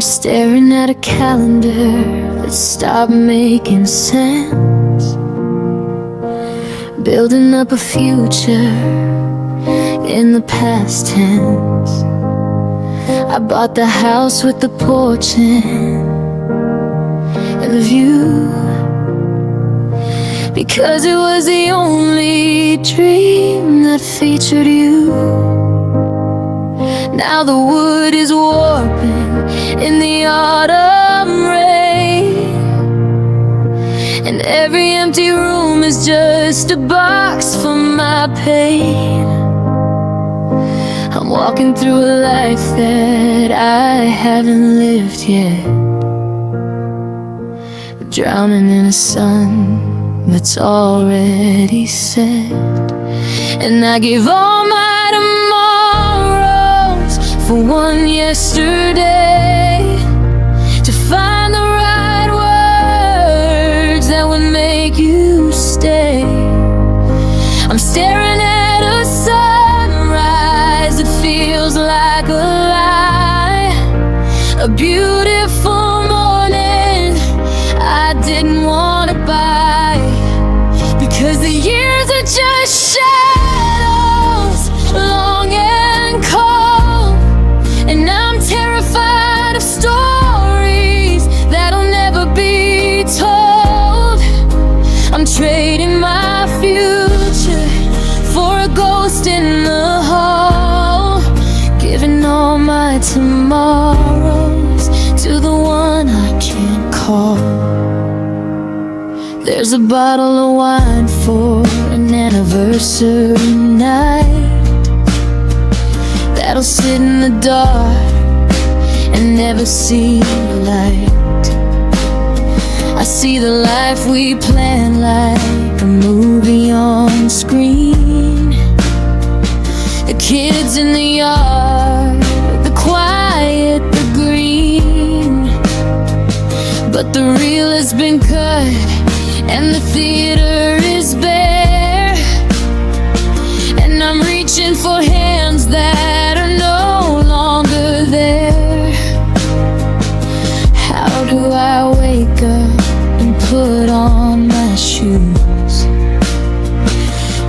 staring at a calendar that stopped making sense, building up a future in the past tense. I bought the house with the porch and the view, because it was the only dream that featured you. Now the wood is warping in the autumn rain, and every empty room is just a box for my pain. I'm walking through a life that I haven't lived yet, drowning in a sun that's already set. And I give all my tomorrows for one yesterday, to find the right words that would make you stay. I'm staring at a sunrise that feels like a lie, a beautiful morning I didn't want to buy, because the years are just shadows, long and cold. And I'm terrified of stories that'll never be told. I'm trading my future for a ghost in the hall, giving all my tomorrows to the one I can't call. There's a bottle of wine for an anniversary night that'll sit in the dark and never see the light. I see the life we plan like a movie on screen, the kids in the yard, the quiet, the green. But the reel has been cut and the theater is bare, and I'm reaching for hands that are no longer there. How do I wake up and put on my shoes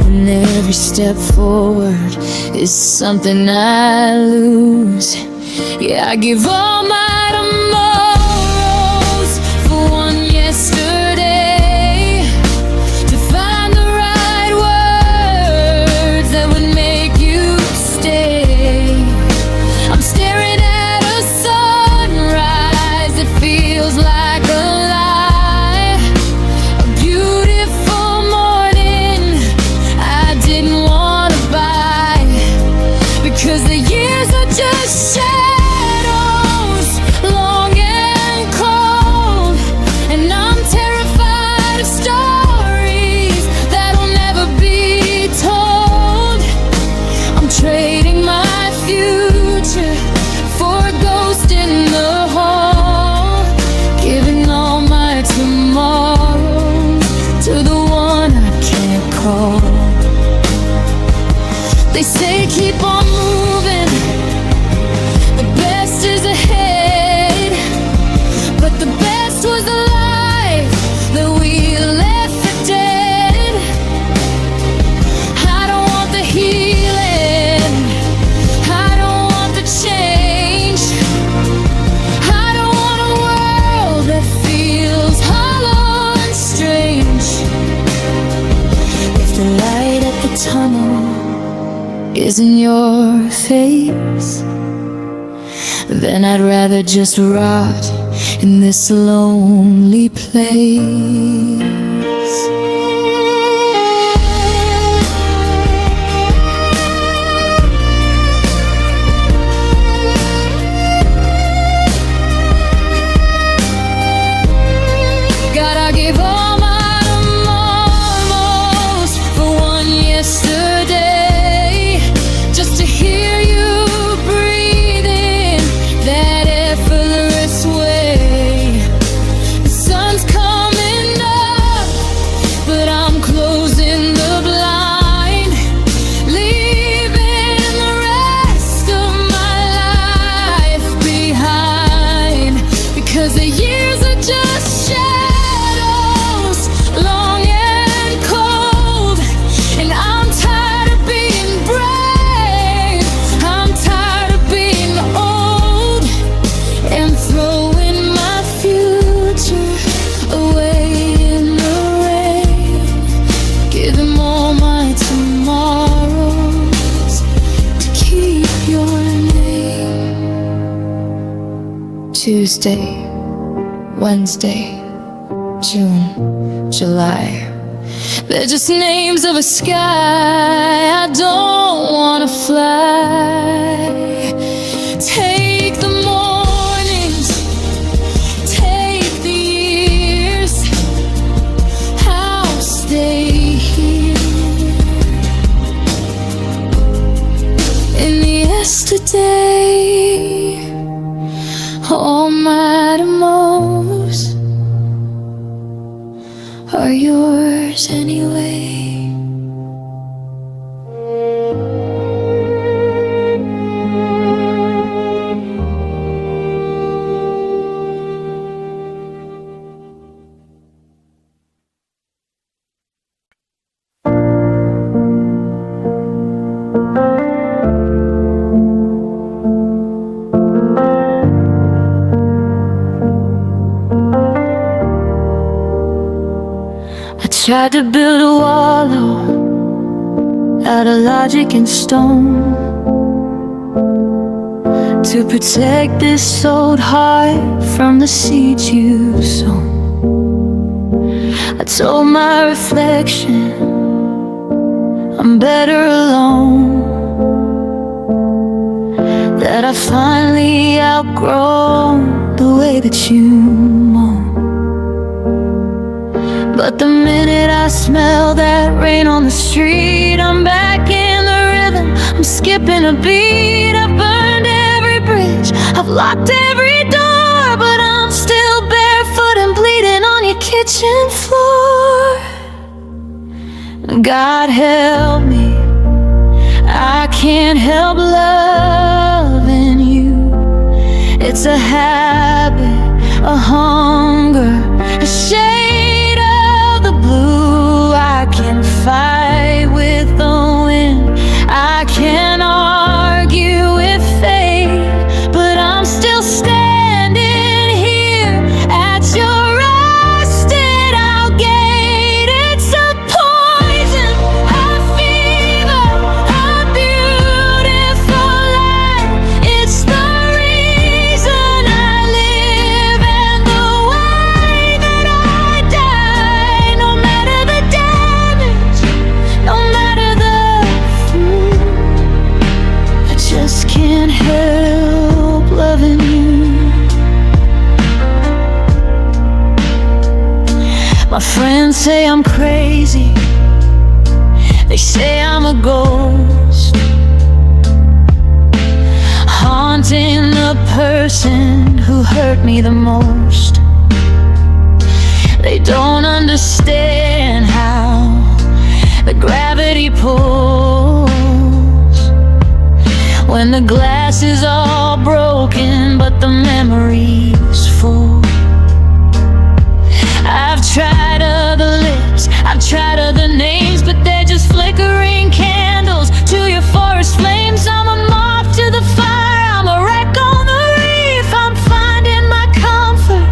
when every step forward is something I lose? Yeah, I give all my tomorrows for one yesterday, to find the right words that would make you stay. I'm staring at a sunrise that feels like a lie, a beautiful morning I didn't want to buy, because the years are just shadows, long and cold. And I'm terrified of stories that'll never be told. I'm trading my future for a ghost in the hall, giving all my tomorrows to the one I can't call. They say keep on moving, the best is ahead, but the best was the life that we left for dead. I don't want the healing, I don't want the change, I don't want a world that feels hollow and strange. If the light at the tunnel is in your face, then I'd rather just rot in this lonely place. Gotta give all my tomorrows for one yesterday, just to hear you breathing that effortless way. The sun's coming up, but Tuesday, Wednesday, June, July. They're just names of a sky I don't wanna fly. Take the mornings, take the years, I'll stay here in the yesterday. All my tomorrows are yours anyway. Tried to build a wall out of logic and stone to protect this old heart from the seeds you've sown. I told my reflection I'm better alone, that I finally outgrown the way that you moan. But the minute I smell that rain on the street, I'm back in the rhythm, I'm skipping a beat. I've burned every bridge, I've locked every door, but I'm still barefoot and bleeding on your kitchen floor. God help me, I can't help loving you. It's a habit, a hunger, a shade of the blue. I can fight with the wind, I can argue with fate, but I'm still standing here at your rusted out gate. It's a poison, a fever, a beautiful life. It's the reason I live and the way that I die. No matter the damage, no matter the food, I just can't help loving you. My friends say I'm crazy, they say I'm a ghost, haunting the person who hurt me the most. They don't understand how the gravity pulls when the glass is all broken but the memory's full. I've tried other lips, I've tried other names, but they're just flickering candles to your forest flames. I'm a moth to the fire, I'm a wreck on the reef. I'm finding my comfort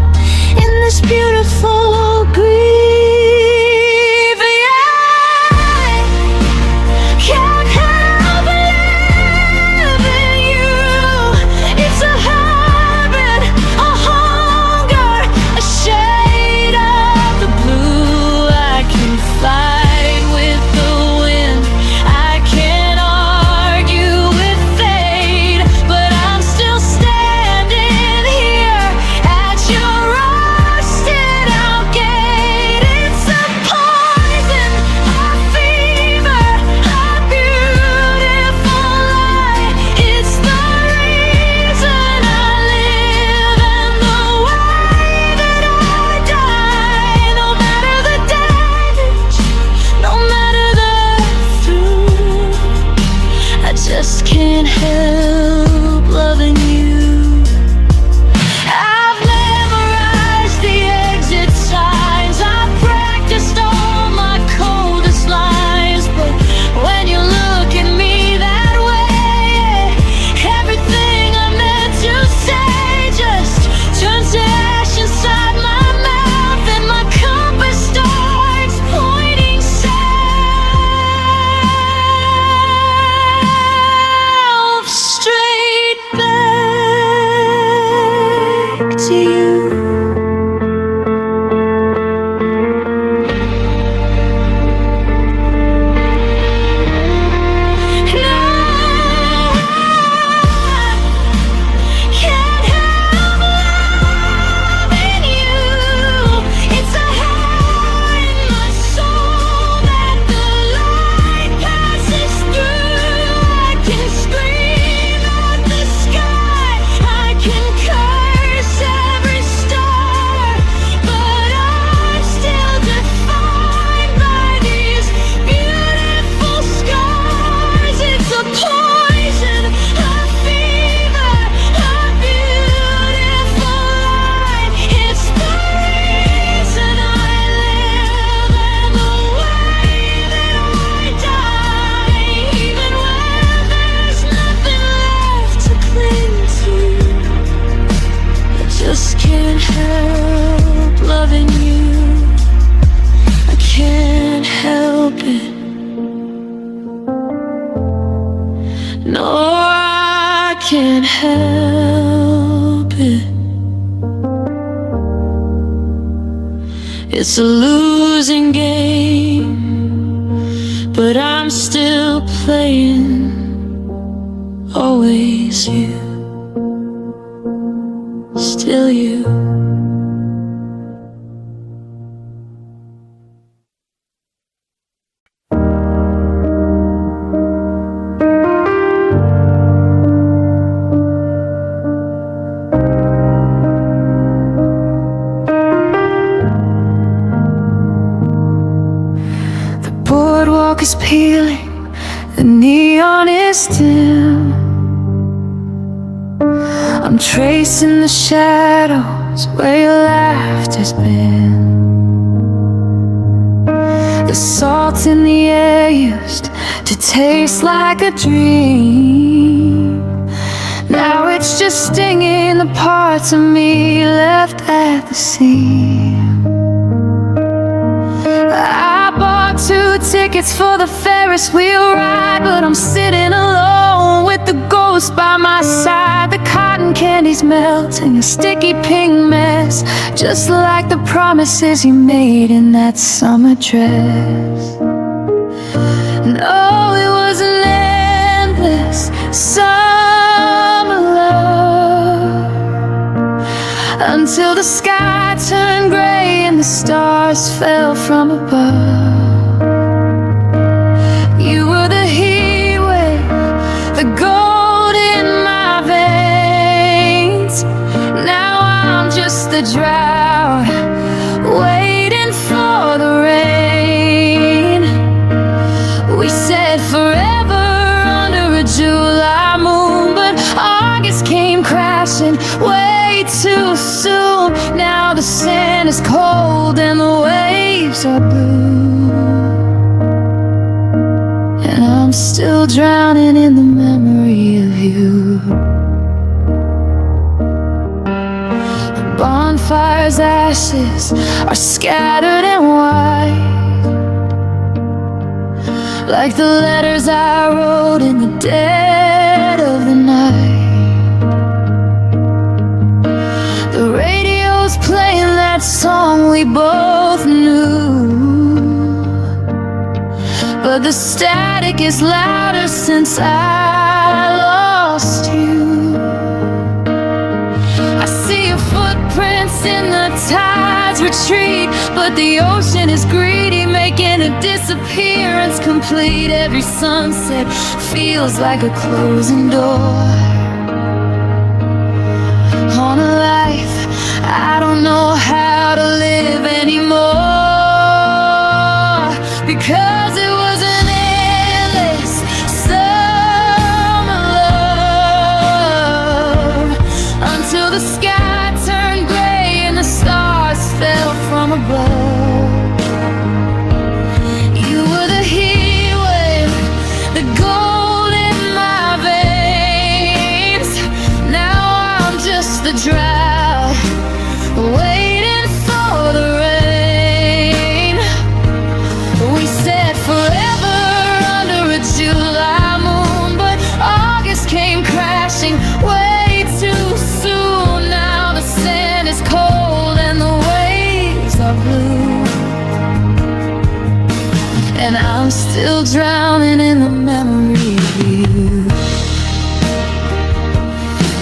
help it. It's a losing game, but I'm still playing. Always you, still you. The boardwalk is peeling, the neon is dim. I'm tracing the shadows where your laughter's been. The salt in the air used to taste like a dream. Now it's just stinging the parts of me left at the seam. I bought 2 tickets for the Ferris wheel ride, but I'm sitting alone with the ghost by my side. The cotton candy's melting, a sticky pink mess, just like the promises you made in that summer dress. No, it was an endless summer love, until the sky turned gray and the stars fell from above. You were the heat wave, the gold in my veins. Now I'm just the drought, waiting for the rain. We said forever under a July moon, but August came crashing way too soon. Now the sand is cold and the waves are blue, and I'm still drowning in the memory of you. The bonfire's ashes are scattered and white, like the letters I wrote in the dead of the night. The radio's playing that song we both knew, but the static is louder since I lost you. I see your footprints in the tide's retreat, but the ocean is greedy, making a disappearance complete. Every sunset feels like a closing door on a life I don't know how to live anymore, because it was an endless summer love, until the sky turned gray and the stars fell from above. You were the heat wave, the gold in my veins. Now I'm just the drought, waiting for the rain. We said forever under a July moon, but August came crashing way too soon. Now the sand is cold and the waves are blue, and I'm still drowning in the memory of you.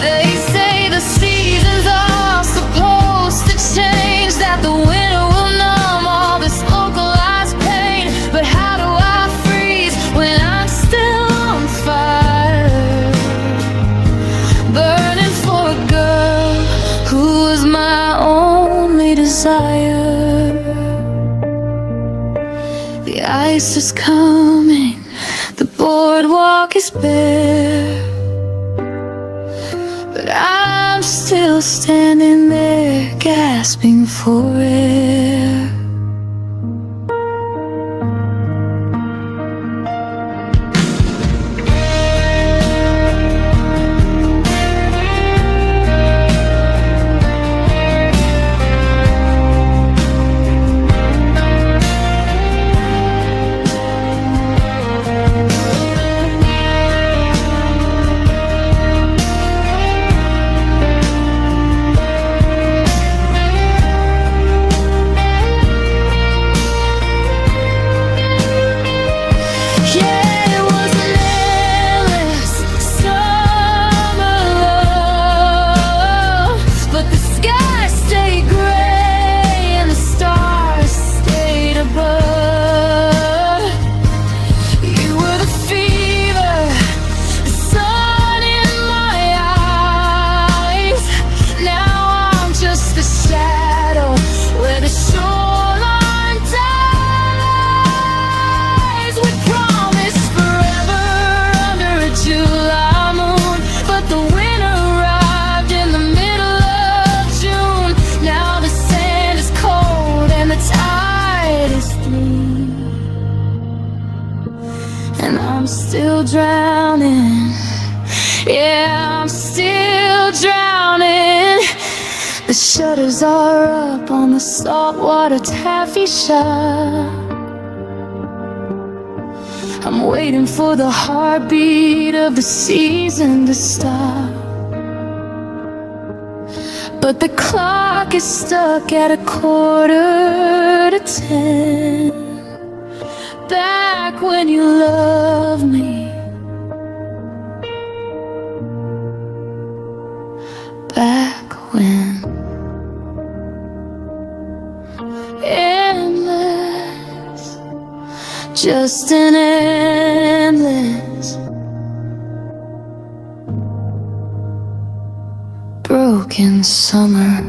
They say the seasons are supposed to change, that the winter will numb all this localized pain. But how do I freeze when I'm still on fire, burning for a girl who was my only desire? The ice is coming, the boardwalk is bare, but I'm still standing there, gasping for air. still drowning. Yeah, I'm still drowning. The shutters are up on the saltwater taffy shop. I'm waiting for the heartbeat of the season to stop. But the clock is stuck at 10:15. Back when you loved me, back when. Endless, just an endless broken summer.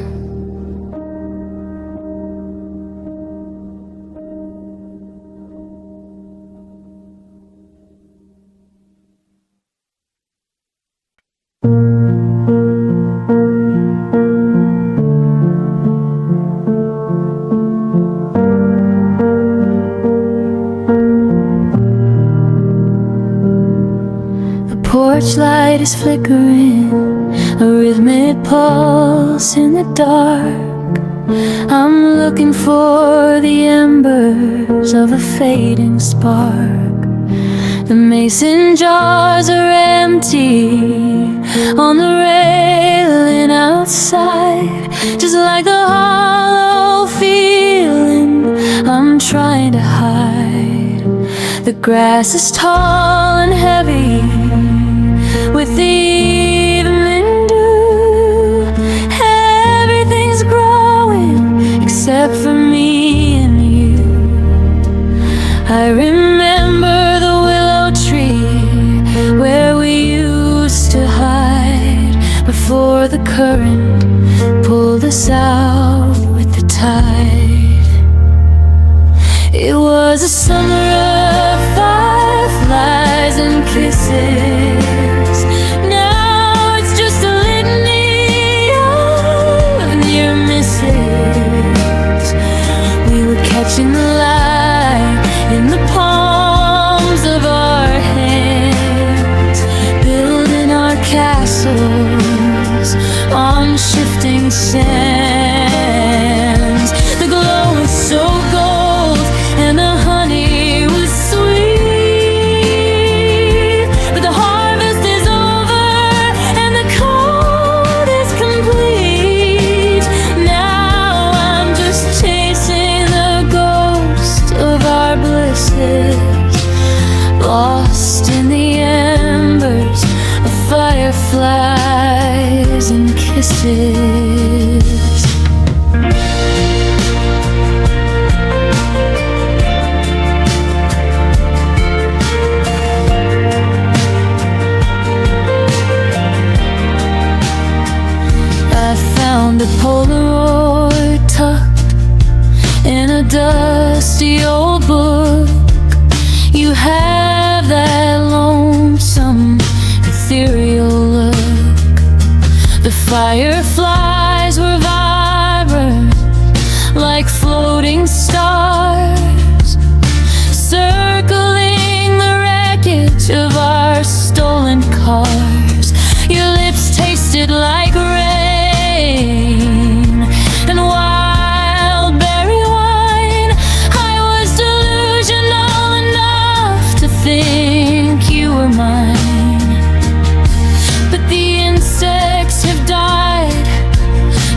Porch light is flickering, a rhythmic pulse in the dark. I'm looking for the embers of a fading spark. The mason jars are empty on the railing outside, just like the hollow feeling I'm trying to hide. The grass is tall and heavy with the evening dew. Everything's growing except for me and you. I remember the willow tree where we used to hide before the current pulled us out with the tide. It was a summer of fireflies and kisses. Catching the light in the palms of our hands, building our castles on shifting sands. The glow was so gold and the honey was sweet, but the harvest is over and the cold is complete. Now I'm just chasing of our blisses, lost in the embers of fireflies and kisses. I found a Polaroid tucked in a dusty old book. You have that lonesome, ethereal look. The fireflies were vibrant, like floating stars, circling the wreckage of our stolen cars. Your lips tasted like rain and wild berry wine. I was delusional enough to think you were mine. But the insects have died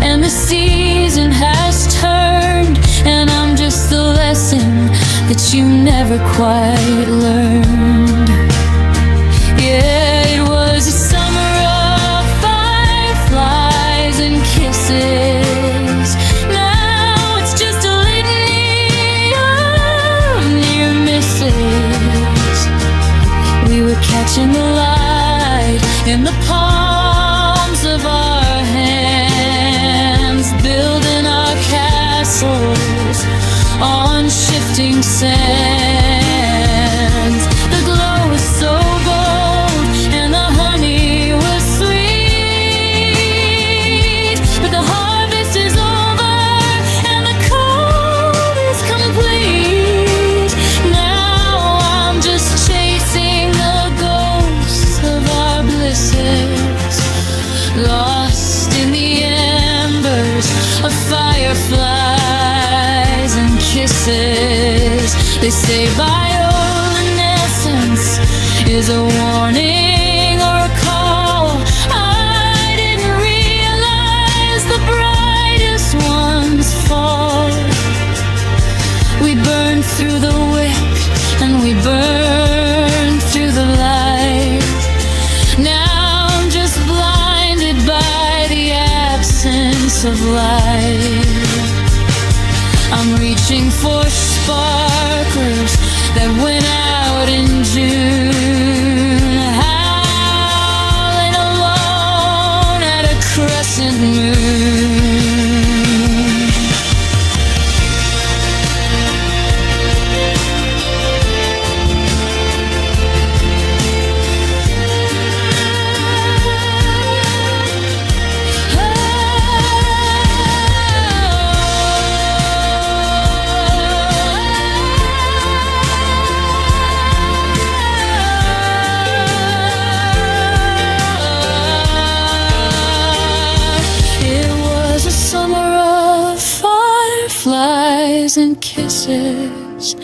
and the season has turned, and I'm just the lesson that you never quite learned. Yeah, it was a summer of fireflies and kisses. Now it's just a litany of near misses. We were catching the light in the palms of our hands, building our castles on shifting sands. The glow was so gold and the honey was sweet, but the harvest is over and the cold is complete. Now I'm just chasing the places. They say bioluminescence is a warning or a call. I didn't realize the brightest ones fall. We burn through the wick and we burn through the light. Now I'm just blinded by the absence of light. I'm reaching for sparklers that went out in June, howling alone at a crescent moon. And kisses,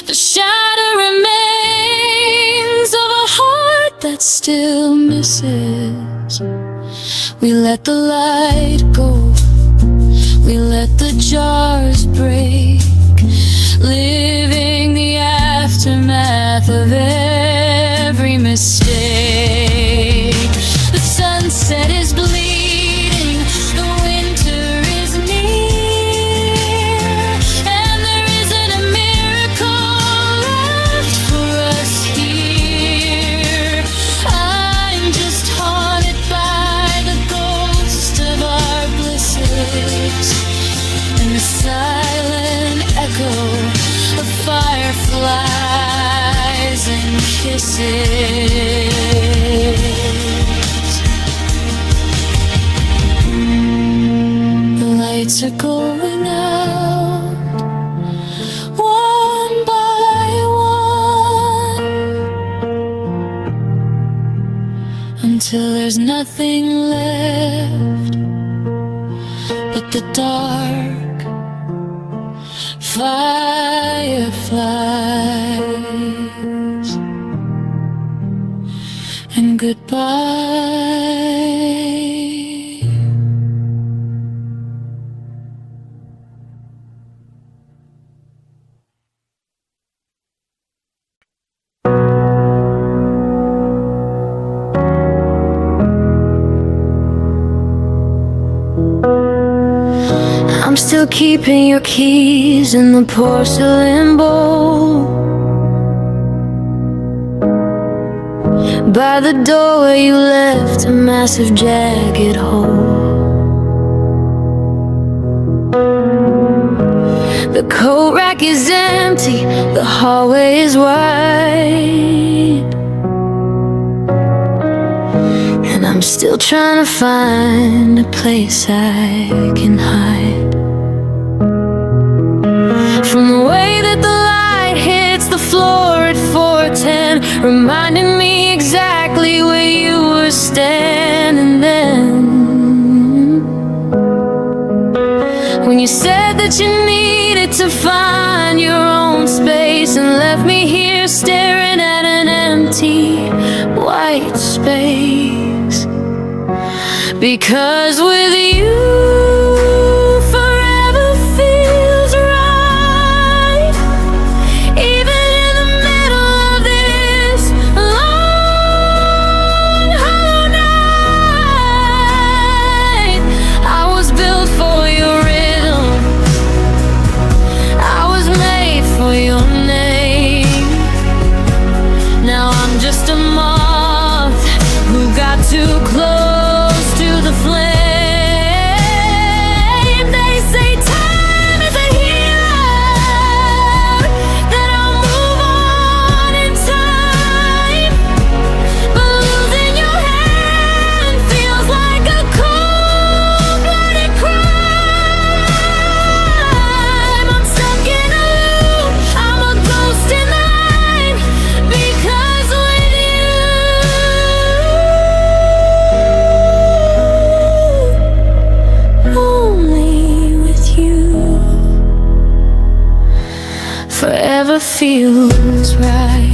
the shattered remains of a heart that still misses. We let the light go, we let the jars break, living the aftermath of every mistake. The sunset is bleeding, the winter is near. And the silent echo of fireflies and kisses. The lights are going out, one by one, until there's nothing left but the dark fireflies and goodbye. I'm still keeping your keys in the porcelain bowl by the door where you left a massive jagged hole. The coat rack is empty, the hallway is wide, and I'm still trying to find a place I can hide from the way that the light hits the floor at 4:10, reminding me exactly where you were standing then. When you said that you needed to find your own space and left me here staring at an empty white space. Because with you too close to the flame. forever feels right.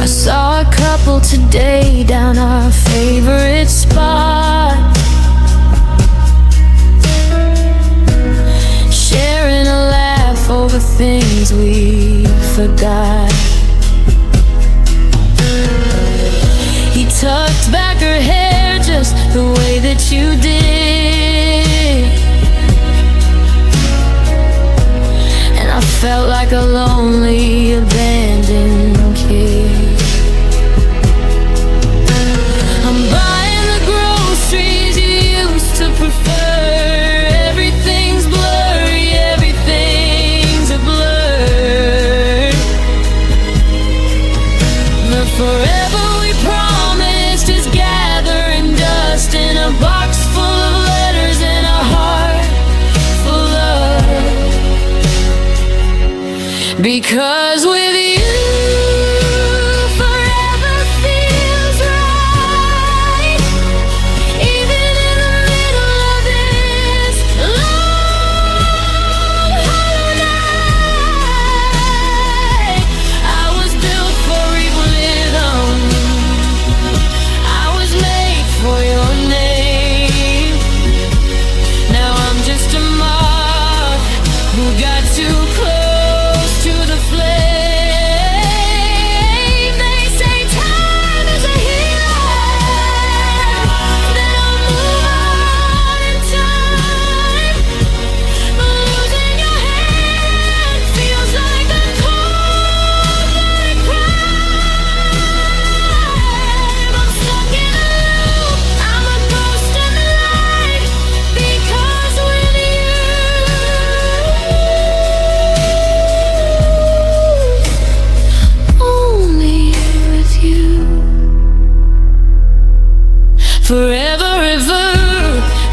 I saw a couple today down our favorite spot, sharing a laugh over things we forgot. He tucked back her hair just the way that you did, and I felt like a lonely, abandoned kid. I'm buying the groceries you used to prefer. Everything's blurry, everything's a blur. But forever we promised is gathering dust in a box full of letters and a heart full of. Because with you forever, ever.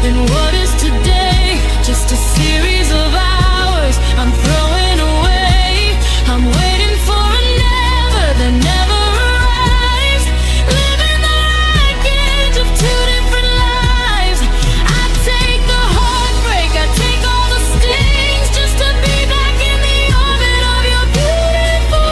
Then what is today? Just a series of hours I'm throwing away. I'm waiting for a never that never arrives. Living the wreckage of two different lives. I take the heartbreak, I take all the stings, just to be back in the orbit of your beautiful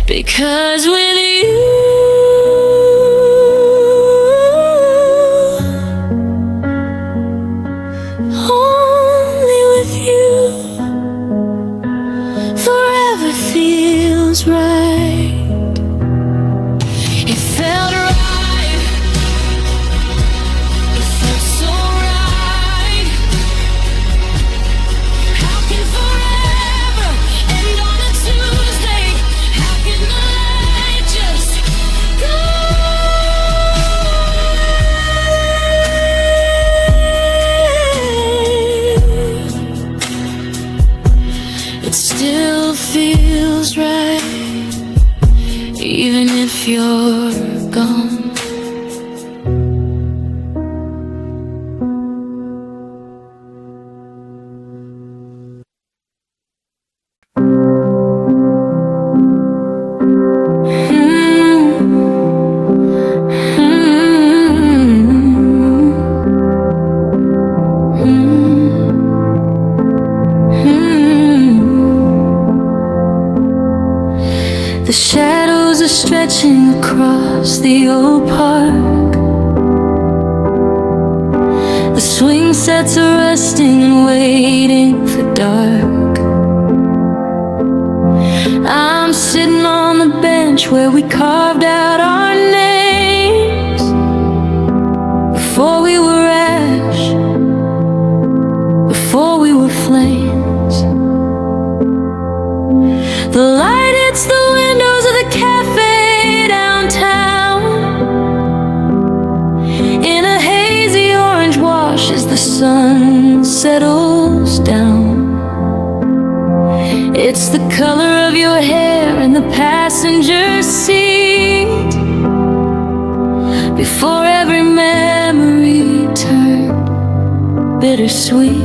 because with you, only with you, forever feels right. It felt right, it felt so right. How can forever end on a Tuesday? How can the light just go? It still feels right, even if you're gone. The shadows are stretching across the old park. The swing sets are resting and waiting for dark. I'm sitting on the bench where we carved out our names before we were ash, before we were flames. The light hits the windows of the cafe downtown in a hazy orange wash as the sun settles down. It's the color of your hair in the passenger seat before every memory turned bittersweet.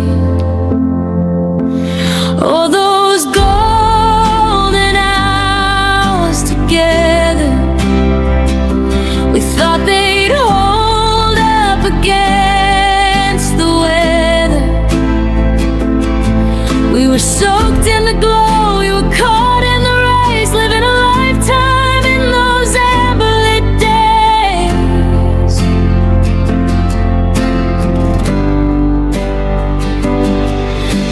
Oh, those golden hours together, we thought they'd hold up against the weather. We were soaked in the glow, we were caught in the race, living a lifetime in those amber-lit days.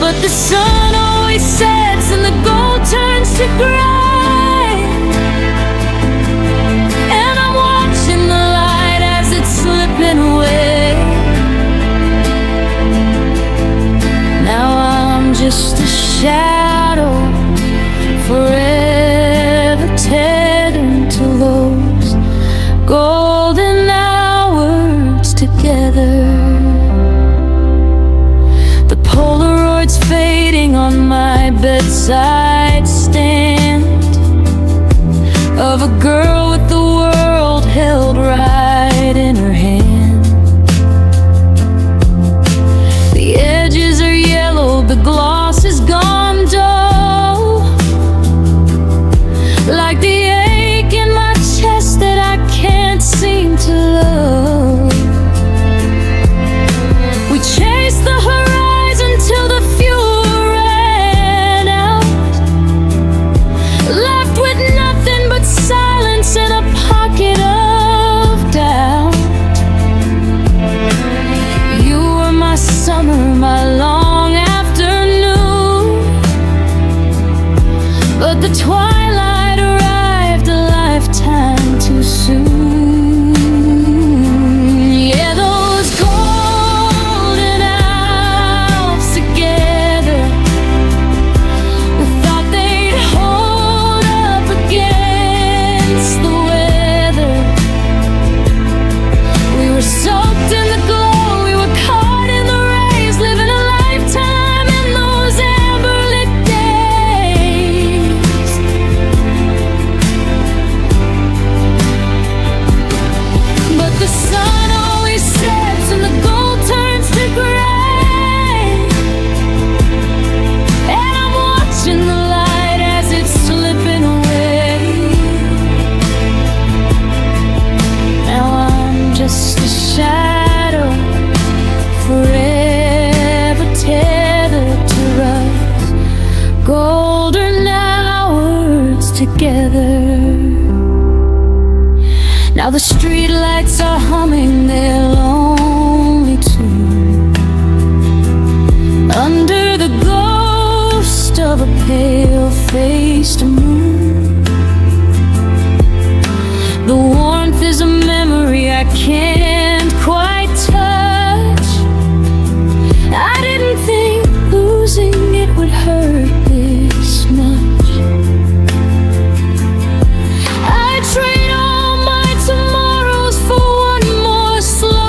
But the sun always sets and the gold turns to gray, and I'm watching the light as it's slipping away. Now I'm just a shadow, forever tethered to those golden hours together. The Polaroid's fading on my bedside stand of a girl with the world held right in her hand. The edges are yellow, the gloss is gone dull, like the ache in my chest that I can't seem to love. We chased the horizon till the fuel ran out, left with nothing but silence and a pocket of doubt. You were my summer, my long afternoon, but the twilight arrived a lifetime too soon. Yeah, those golden hours together, we thought they'd hold up against the weather. We were soaked in the glow, we were caught in the rays, living a lifetime in those amber-lit days. But the sun always sets and the gold turns to gray, and I'm watching the light as it's slipping away. Now I'm just a shadow, forever tethered to us, golden hours together. Now the streetlights are humming their lonely tune under the ghost of a pale-faced moon. The warmth is a memory I can't quite touch. I didn't think losing it would hurt this much. I trade all my tomorrows for one more slow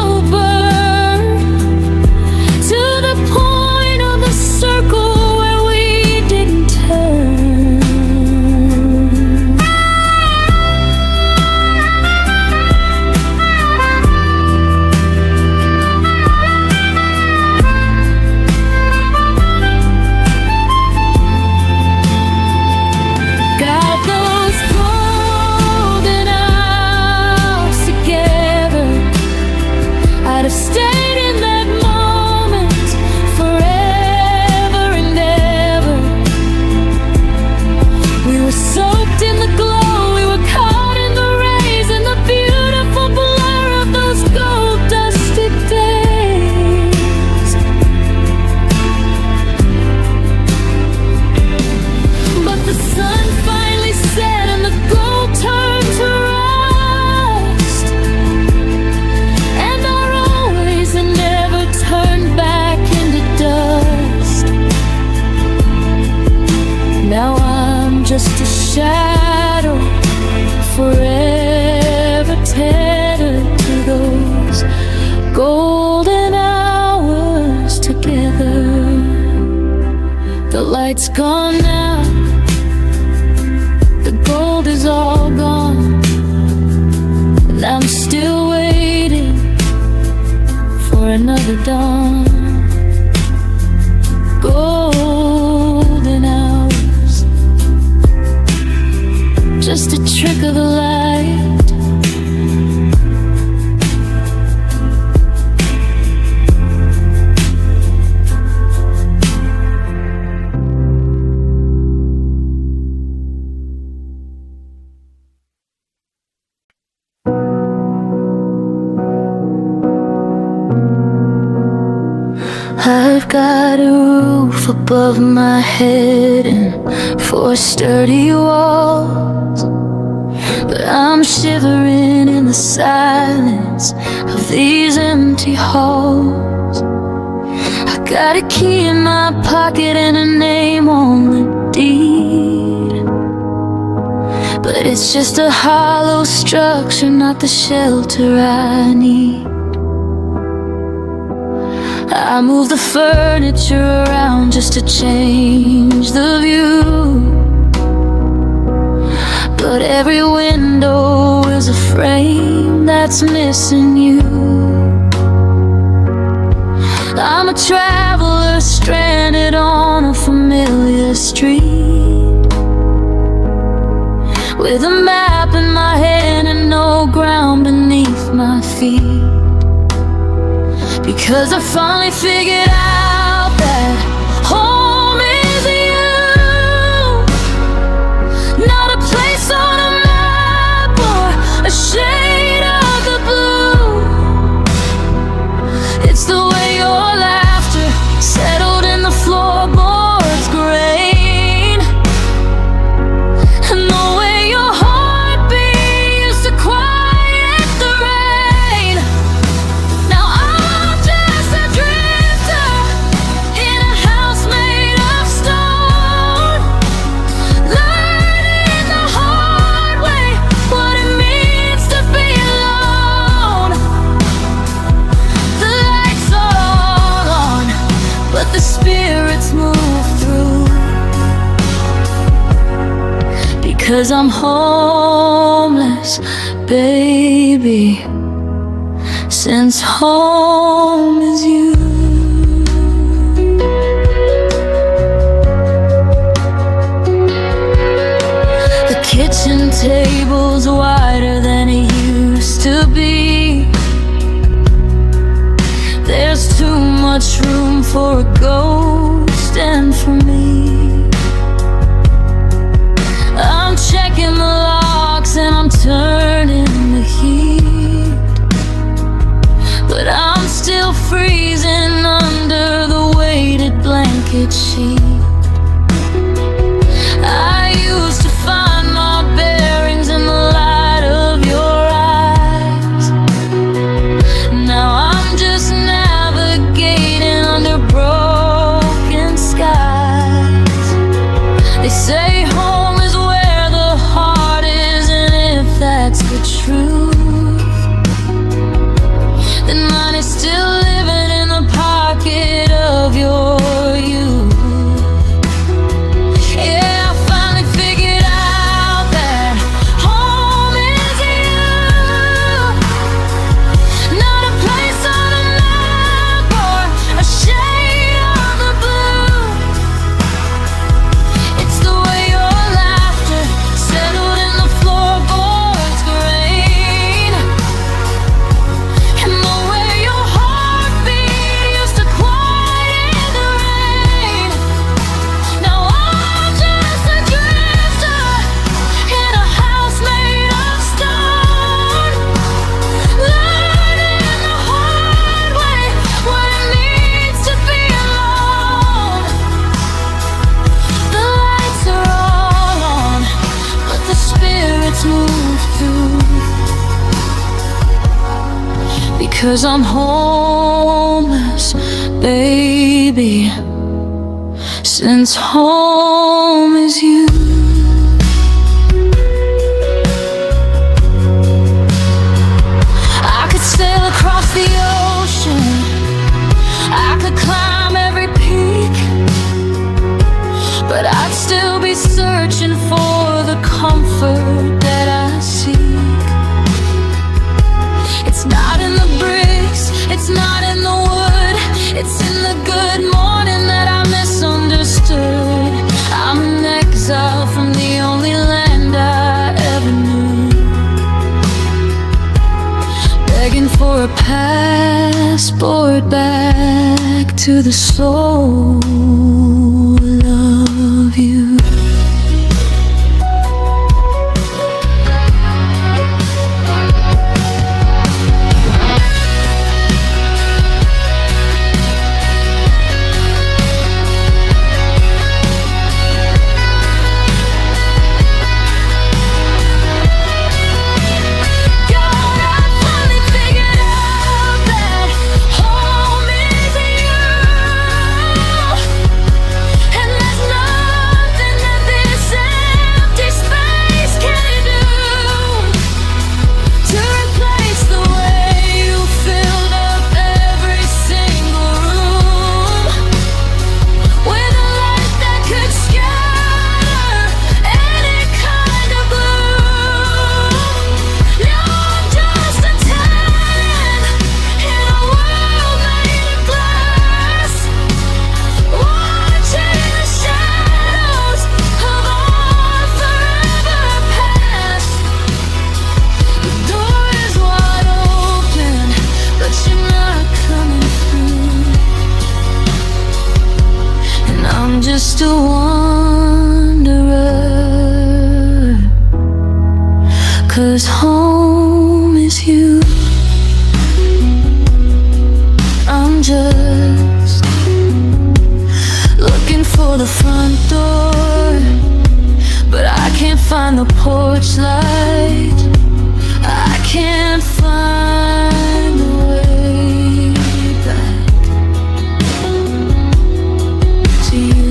just a shadow, forever tethered to those golden hours together. The light's gone now, the gold is all gone, and I'm still waiting for another dawn. Golden hours, just a trick of the light. I've got a roof above my head and 4 sturdy walls, but I'm shivering in the silence of these empty halls. I got a key in my pocket and a name on the deed, but it's just a hollow structure, not the shelter I need. I move the furniture around just to change the view, but every window is a frame that's missing you. I'm a traveler stranded on a familiar street, with a map in my hand and no ground beneath my feet. Because I finally figured out that home is you, not a place on a map or a shade of the blue. It's the way your laughter settled in the floorboards grain, and the way your heartbeat used to quiet the rain. Now I'm just a drifter in a house made of stone, learning the hard way what it means to be alone. The lights are all on, but the spirits move through, because I'm homeless, baby, since home is you. The kitchen table's wider than it used to be. There's too much room for a ghost and for me. I'm checking the locks and I'm turning the heat, but I'm still freezing under the weighted blanket sheet. I used to find my bearings in the light of your eyes. Now I'm just navigating under broken skies. They say home is where the heart is, and if that's the truth, then mine is still living in the pocket of your youth. Yeah, I finally figured out that home is you, not a place on a map or a shade of the blue. It's the way your laughter settled in the floorboards grain, and the way your heartbeat used to quiet the rain. Now I'm just a drifter in a house made of stone, learning the hard way what it means to be alone. The lights are all on, but the spirits move through, because I'm homeless, baby, since home is you. looking for the comfort that I seek. It's not in the bricks, it's not in the wood, it's in the good morning that I misunderstood. I'm an exile from the only land I ever knew, begging for a passport back to the soul of you. Just a wanderer, 'cause home is you. I'm just looking for the front door, but I can't find the porch light. I can't find the way back to you.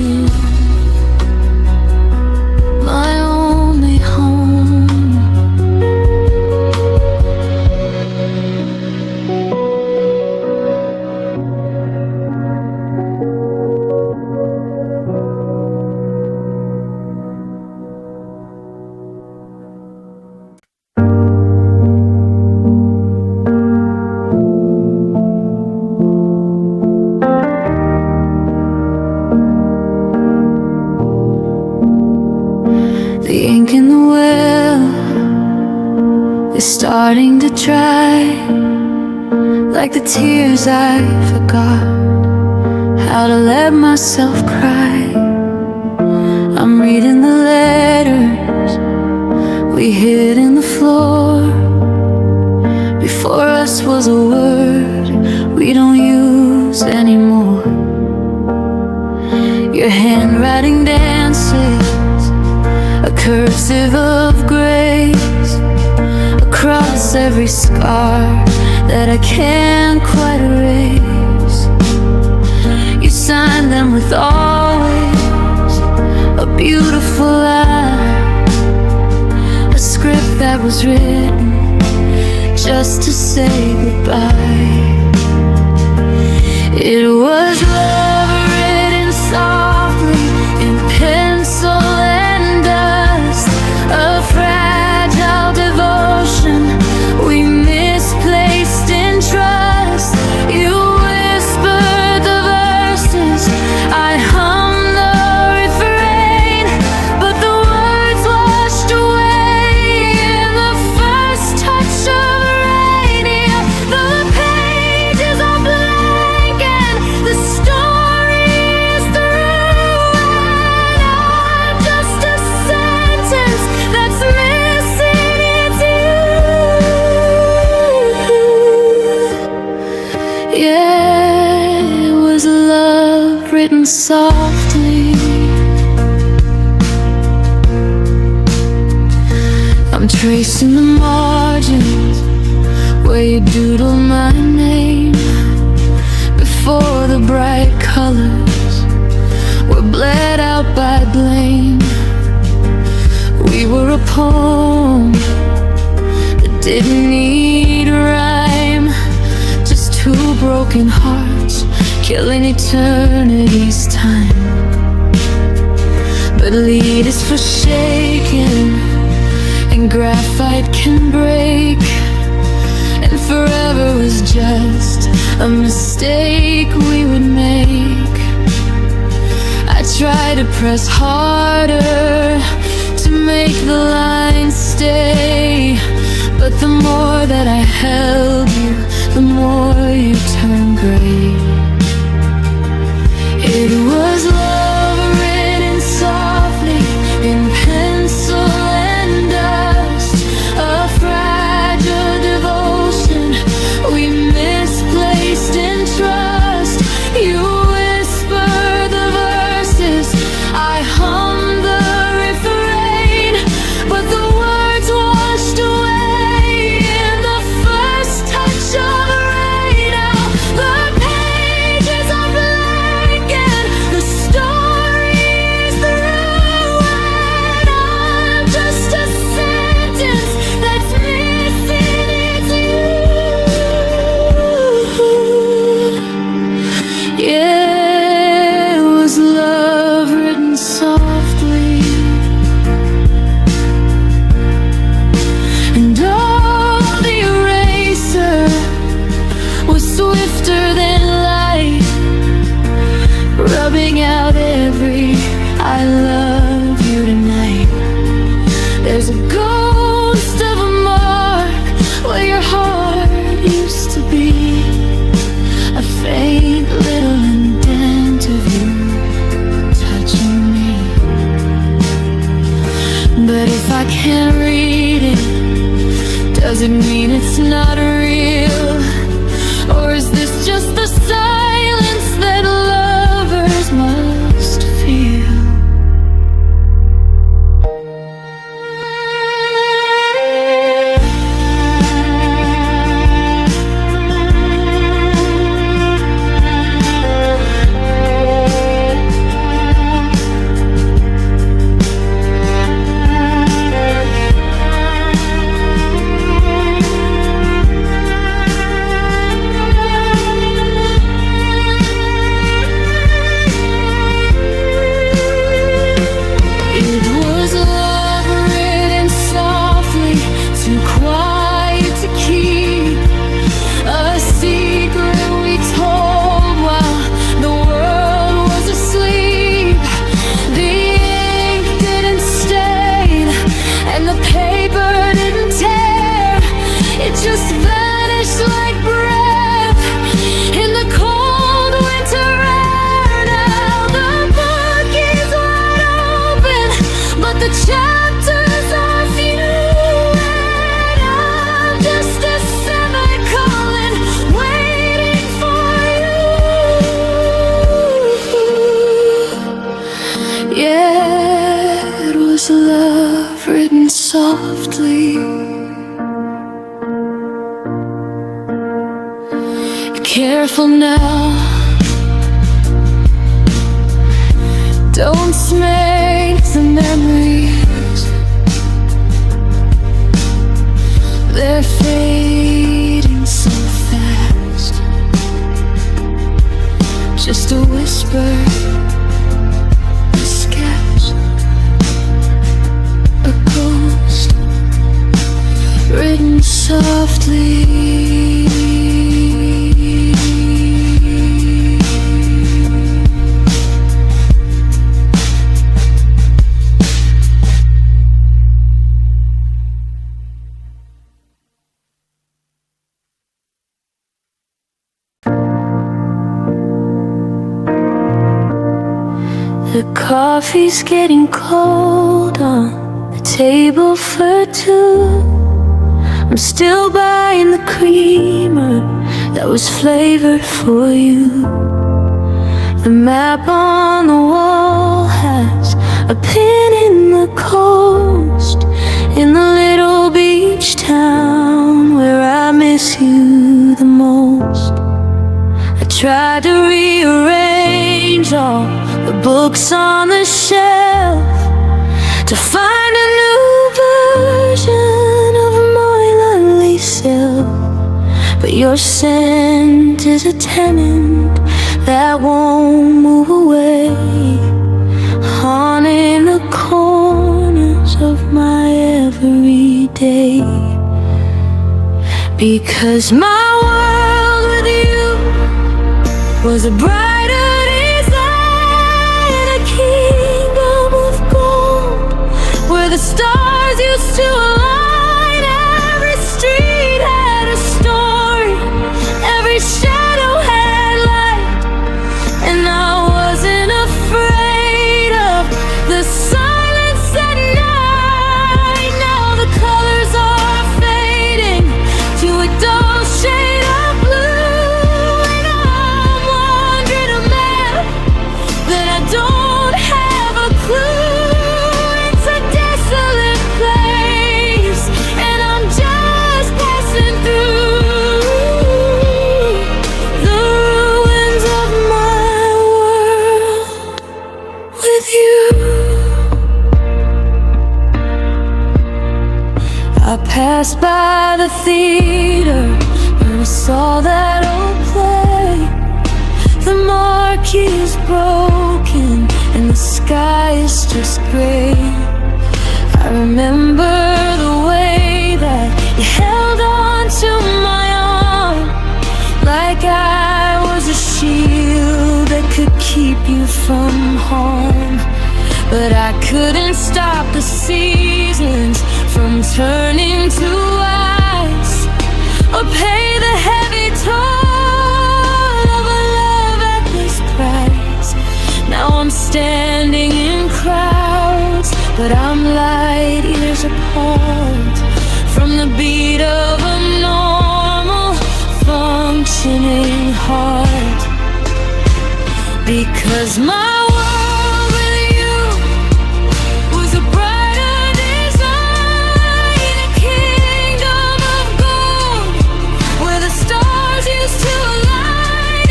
The ink in the well is starting to dry, like the tears I forgot how to let myself cry. I'm reading the letters we hid in the floor. Before us was a word we don't use anymore. Your handwriting dances a cursive of grace across every scar that I can't quite erase. You signed them with always a beautiful line, a script that was written just to say goodbye. It was love written softly in pencil and dust, a fragile devotion we misplaced in trust. You whispered the verses, I hummed the refrain, but the words washed away in the first touch of rain. Yeah, the pages are blank and the story is through, and I'm just a sentence that's missing its you. Yeah, it was love written softly. I'm tracing the margins where you doodle my name before the bright colors were bled out by blame. We were a poem that didn't need rhyme, just two broken hearts killing eternity's time. But but lead is for shaking, and graphite can break, and forever was just a mistake we would make. I tried to press harder to make the line stay, but the more that I held you, the more you turned gray. It was love written softly in pencil and dust, a fragile devotion we misplaced in trust. You whisper the verses, I hum the refrain, but the words washed away in the first touch of rain. Now the pages are blank and the story is through, and I'm just a sentence that's missing its you. Yeah, it was love written softly, and all the eraser was swifter than light, rubbing out every I love you tonight. There's a ghost of a mark where your heart used to be, a faint little indent of you touching me. But if I can't read it, does it mean it's not real? Or is this just the silence that lovers must feel? It was love written softly, too quiet to keep, a secret we told while the world was asleep. The ink didn't stain and the paper didn't tear, it just vanished like breath in the cold winter air. Now the book is wide open, but the chapters are few, and I'm just a semicolon waiting for you. Yeah, it was love written softly. Careful now, don't smake the memories, they're fading so fast. Just a whisper, a sketch, a ghost written softly. The coffee's getting cold on the table for two. I'm still buying the creamer that was flavored for you. The map on the wall has a pin in the coast, in the little beach town where I miss you the most. I tried to rearrange all the books on the shelf to find a new version of my lonely self, but your scent is a tenant that won't move away, haunting the day. Because my world with you was a brighter design, a kingdom of gold, where the stars used to align. Every street had a story, every shadow had light, and I wasn't afraid of the silence at night. Now the colors are fading to a dull shade of blue, and I'm wandering a map that I don't have a clue. It's a desolate place, and I'm just passing through the ruins of my world with you. I passed by the theater and I saw that old play. The marquee is broken and the sky is just gray. I remember the way that you held on to my arm, like I was a shield that could keep you from harm. But I couldn't stop the seasons from turning to ice, or pay the heavy toll of a love at this price. Now I'm standing in crowds, but I'm light years apart from the beat of a normal, functioning heart. Because my world with you was a brighter design, a kingdom of gold, where the stars used to align.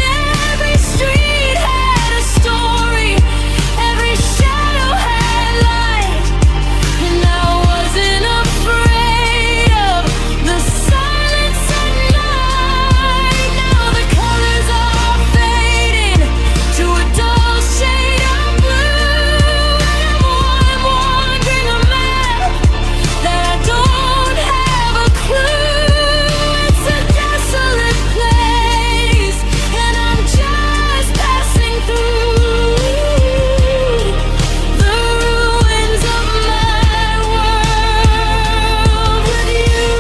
Every street had a story, every shadow had light, and I wasn't afraid of the silence at night. Now the colors are fading to a dull shade of blue, and I'm wandering a map that I don't have a clue. It's a desolate place, and I'm just passing through the ruins of my world with you.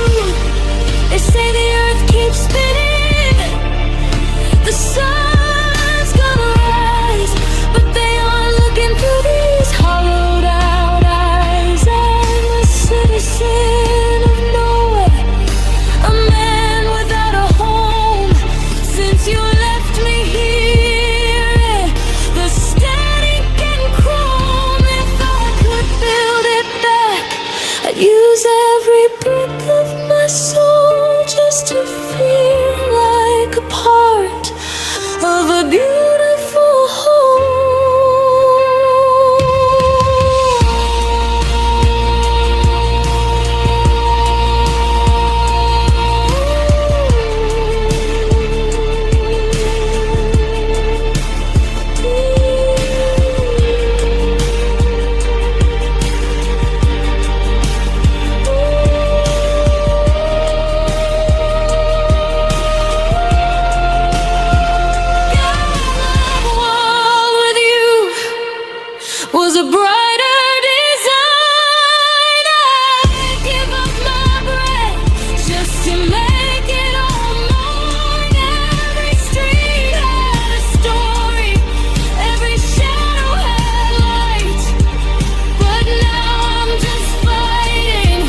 They say the earth keeps spinning, the sun's gonna rise, but they aren't looking through these hollowed out eyes. I'm a citizen of nowhere, a man without a home. Since you left me here, the static and chrome, if I could build it back, I'd use every brick of my soul just to feel like a part of a beautiful world with you was a brighter design. I'd give up my breath just to make it all mine. Every street had a story, every shadow had light, but now I'm just fighting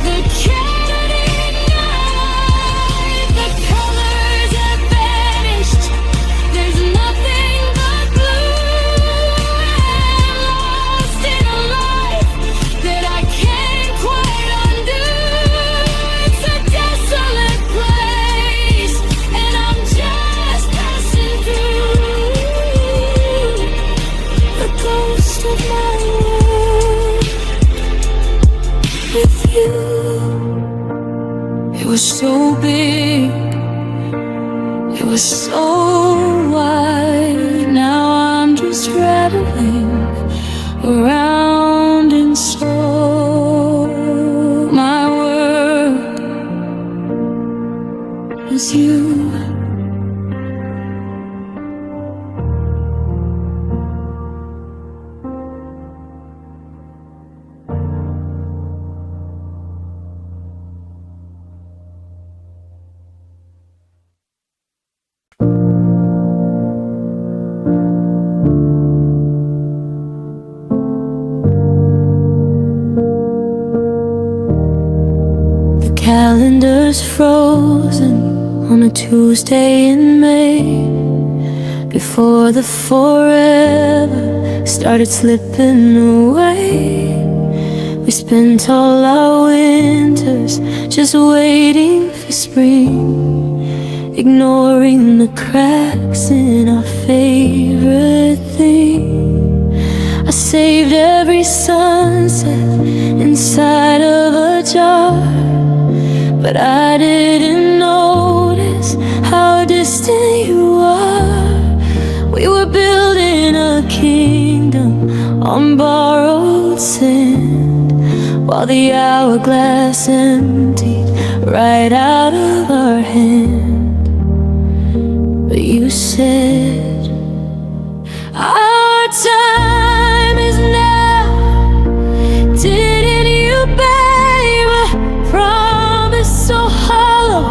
the Kennedy night. The colors have vanished, there's nothing but blue. I'm lost in a life that I can't quite undo. It's a desolate place, and I'm just passing through the ghost of my world with you. It was so big, it was so wide. Now I'm just rattling around in soul. My world was you. Calendar's frozen on a Tuesday in May, before the forever started slipping away. We spent all our winters just waiting for spring, ignoring the cracks in our favorite thing. I saved every sunset inside of a jar, but I didn't notice how distant you are. We were building a kingdom on borrowed sand, while the hourglass emptied right out of our hand. But you said, our time is now. Didn't you, babe? Promise so hollow,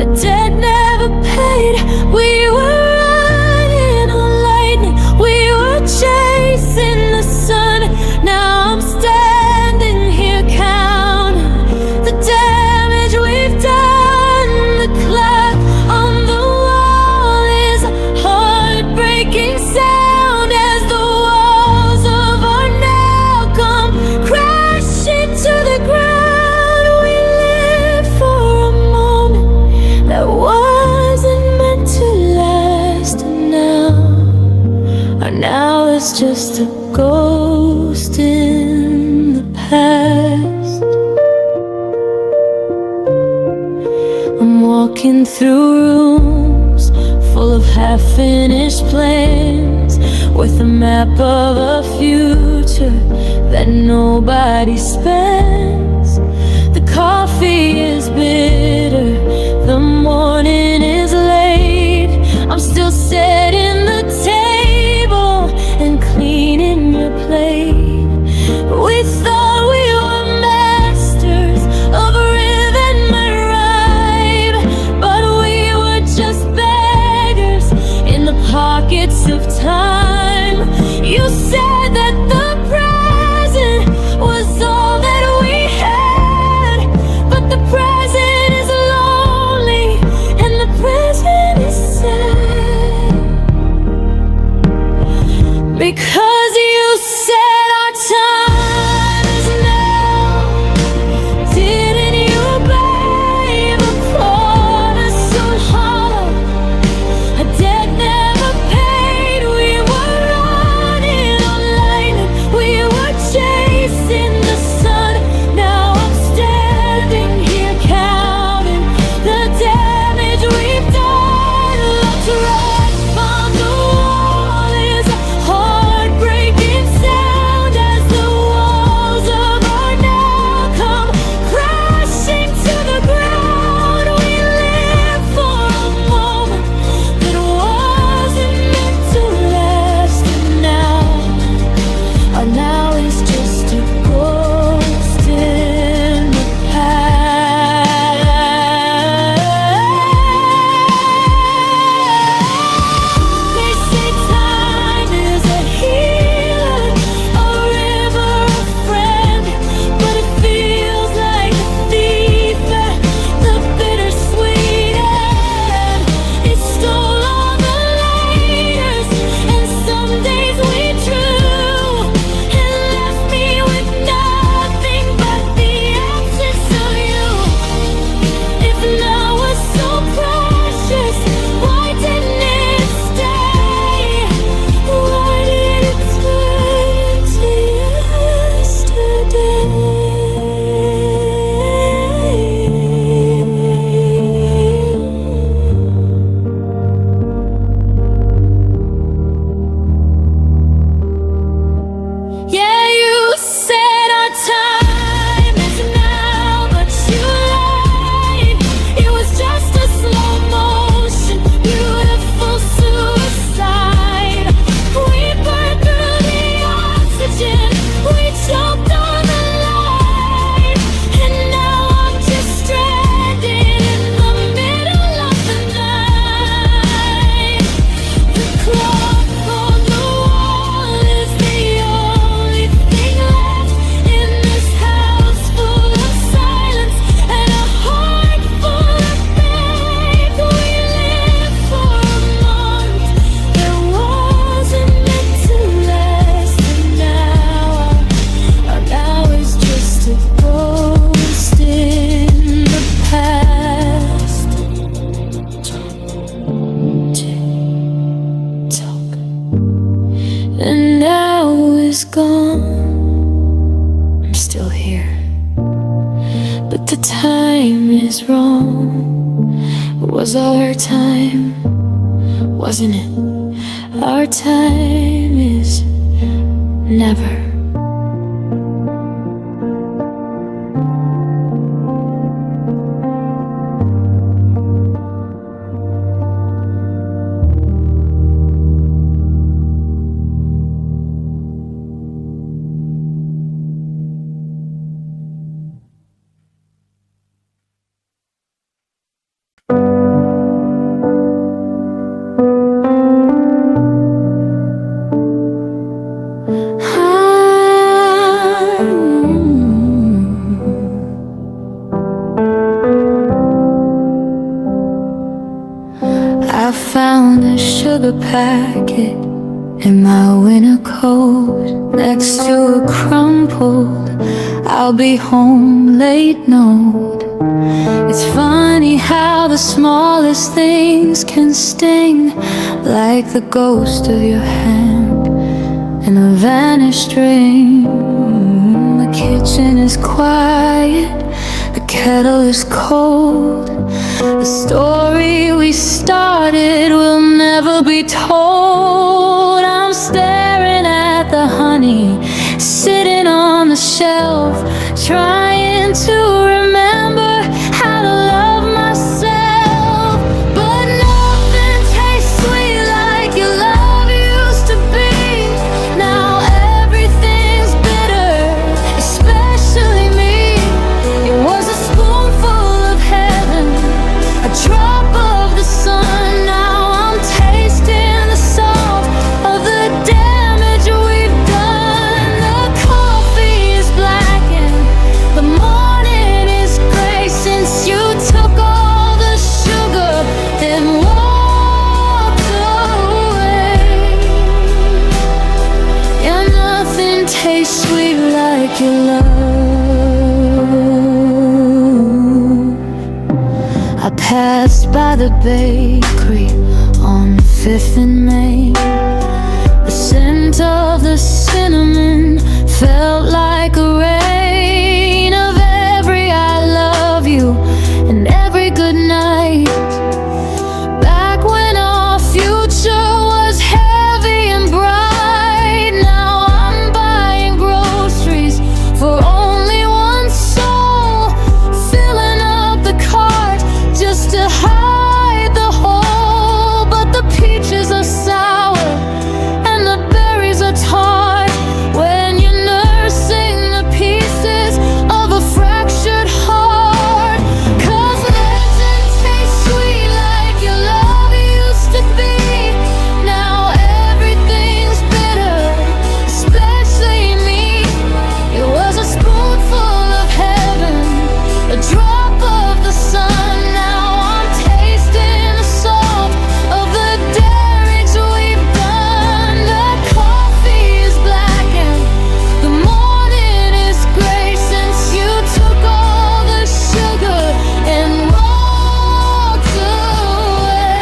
a debt never paid. We were riding on lightning, we were chasing the sun. Now I'm standing here counting the damage we've done. The clock on the wall is a heartbreaking sound as the walls of our now come crashing to the ground. We lived for a moment that wasn't meant to last, and now it's just a ghost in the past. I'm walking through rooms full of half-finished plans, with a map of a future that nobody spends. The coffee is bitter, the morning is late. I'm still setting the table and cleaning your plate. We thought we were masters of rhythm and rhyme, but we were just beggars in the pockets of time. You said that the present was all that we had, but the present the time is wrong. It was our time, wasn't it? Our time is never. I found a sugar packet in my winter coat next to a crumpled "I'll be home late" note. It's funny how the smallest things can sting, like the ghost of your hand in a vanished ring. The kitchen is quiet, the kettle is cold. The story we started will never be told. I'm staring at the honey sitting on the shelf, trying to remember how to love myself. But nothing tastes sweet like your love used to be. Now everything's bitter, especially me. It was a spoonful of heaven, a drop of the sun. Now I'm tasting the salt of the damage we've done. The coffee is blackened, the morning is gray, since you took all the sugar and walked away. Yeah, nothing tastes sweet like your love. I passed by the bakery on 5th and Main. The scent of the cinnamon felt like a rain of every "I love you" and every good night. Back when our future was heavy and bright. Now I'm buying groceries for only one soul, filling up the cart just to hide the hole. But the peaches are sour and the berries are tart when you're nursing the pieces of a fractured heart. 'Cause legend tastes sweet like your love used to be. Now everything's bitter, especially me. It was a spoonful of heaven, a drop of the sun. Now I'm tasting the salt of the damage we've done. The coffee is blackened, the morning is gray, since you took all the sugar and walked away.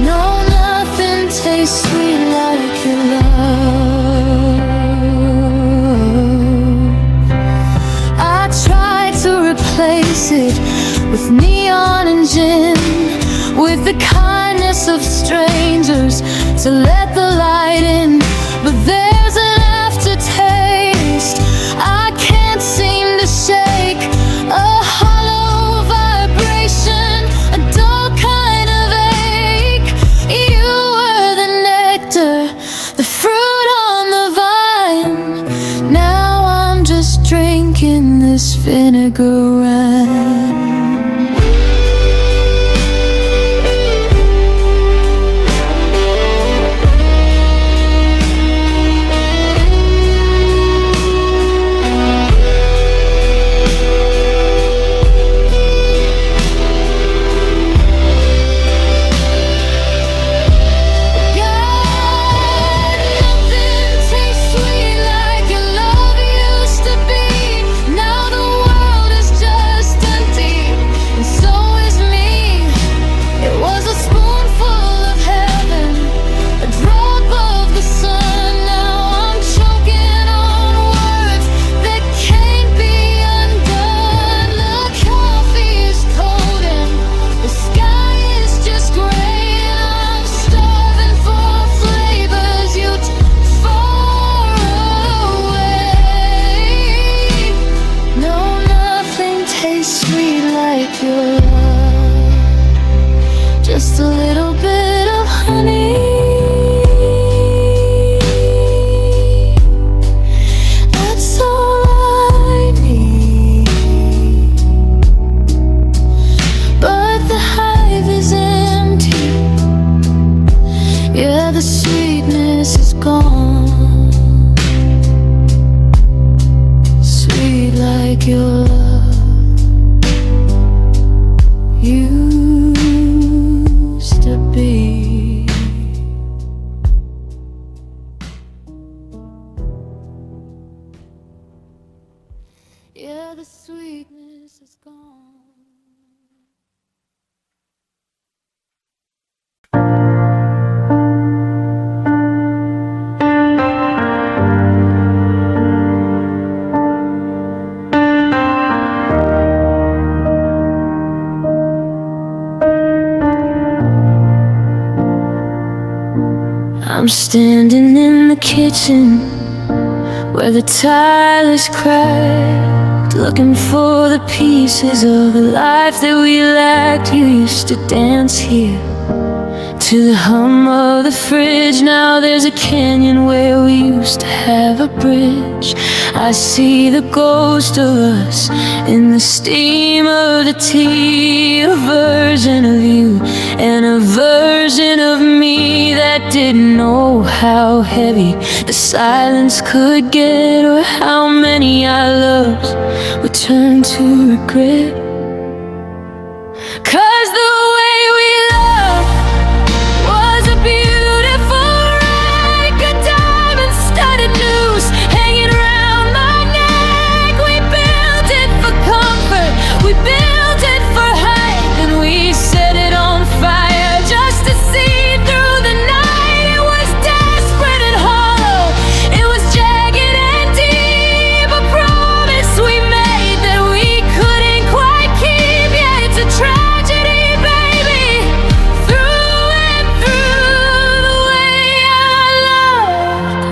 No, nothing tastes sweet like your love. I tried to replace it with neon and gin, with the kindness of strangers to let the light in. But there's an aftertaste I can't seem to shake, a hollow vibration, a dull kind of ache. You were the nectar, the fruit on the vine. Now I'm just drinking this vinegar wine. Now the world is just empty. like your love used to be. Yeah, the sweetness is gone. I'm standing in the kitchen where the tile is cracked, looking for the pieces of the life that we lacked. You used to dance here to the hum of the fridge. Now there's a canyon where we used to have a bridge. I see the ghost of us in the steam of the tea, a version of you and a version of me that didn't know how heavy the silence could get, or how many I loved would turn to regret. 'Cause the way we loved was a beautiful wreck, a diamond-studded noose hanging around my neck. We built it for comfort, we built it for height, and we set it on fire just to see through the night. It was desperate and hollow, it was jagged and deep, a promise we made that we couldn't quite keep. Yeah, it's a tragedy, baby, through and through, the way I loved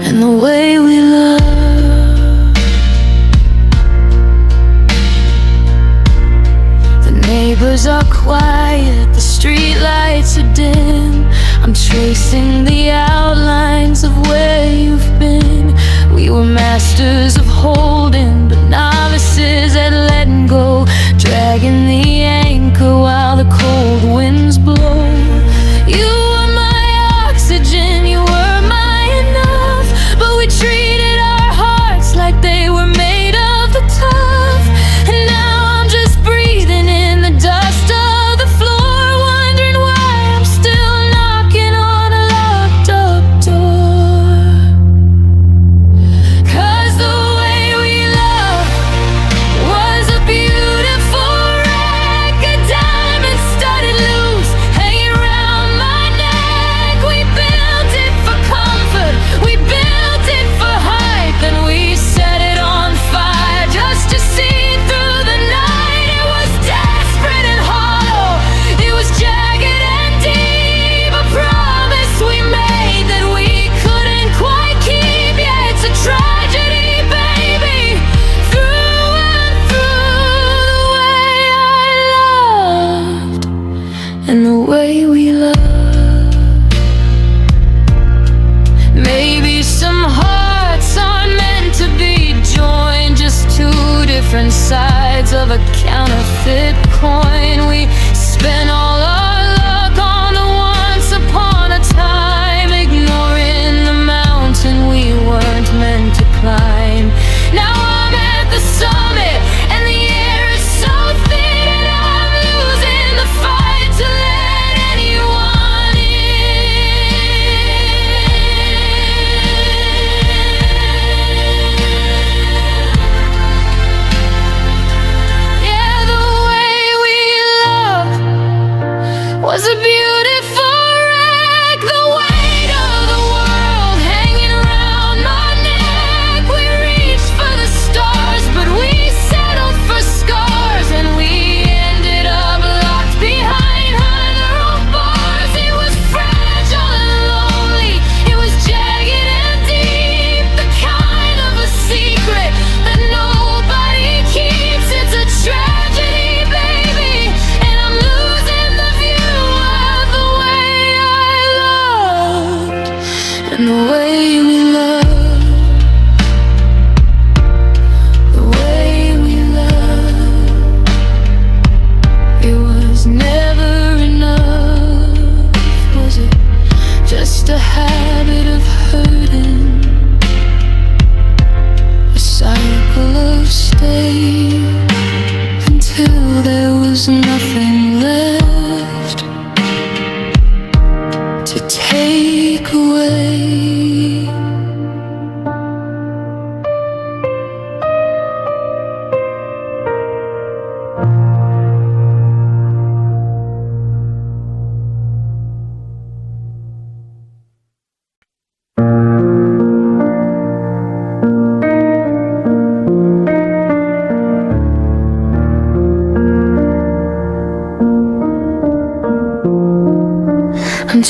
and the way we loved. The neighbors are quiet, the street lights are dim. I'm tracing the outlines of where you've been. We were masters of holding, but novices at letting go, dragging the anchor while the cold winds blow. You were my oxygen, you were my enough, but we treated our hearts like they were made of the tough. And now I'm just breathing in the dust of the floor, wondering why I'm still knocking on a locked up door. 'Cause the way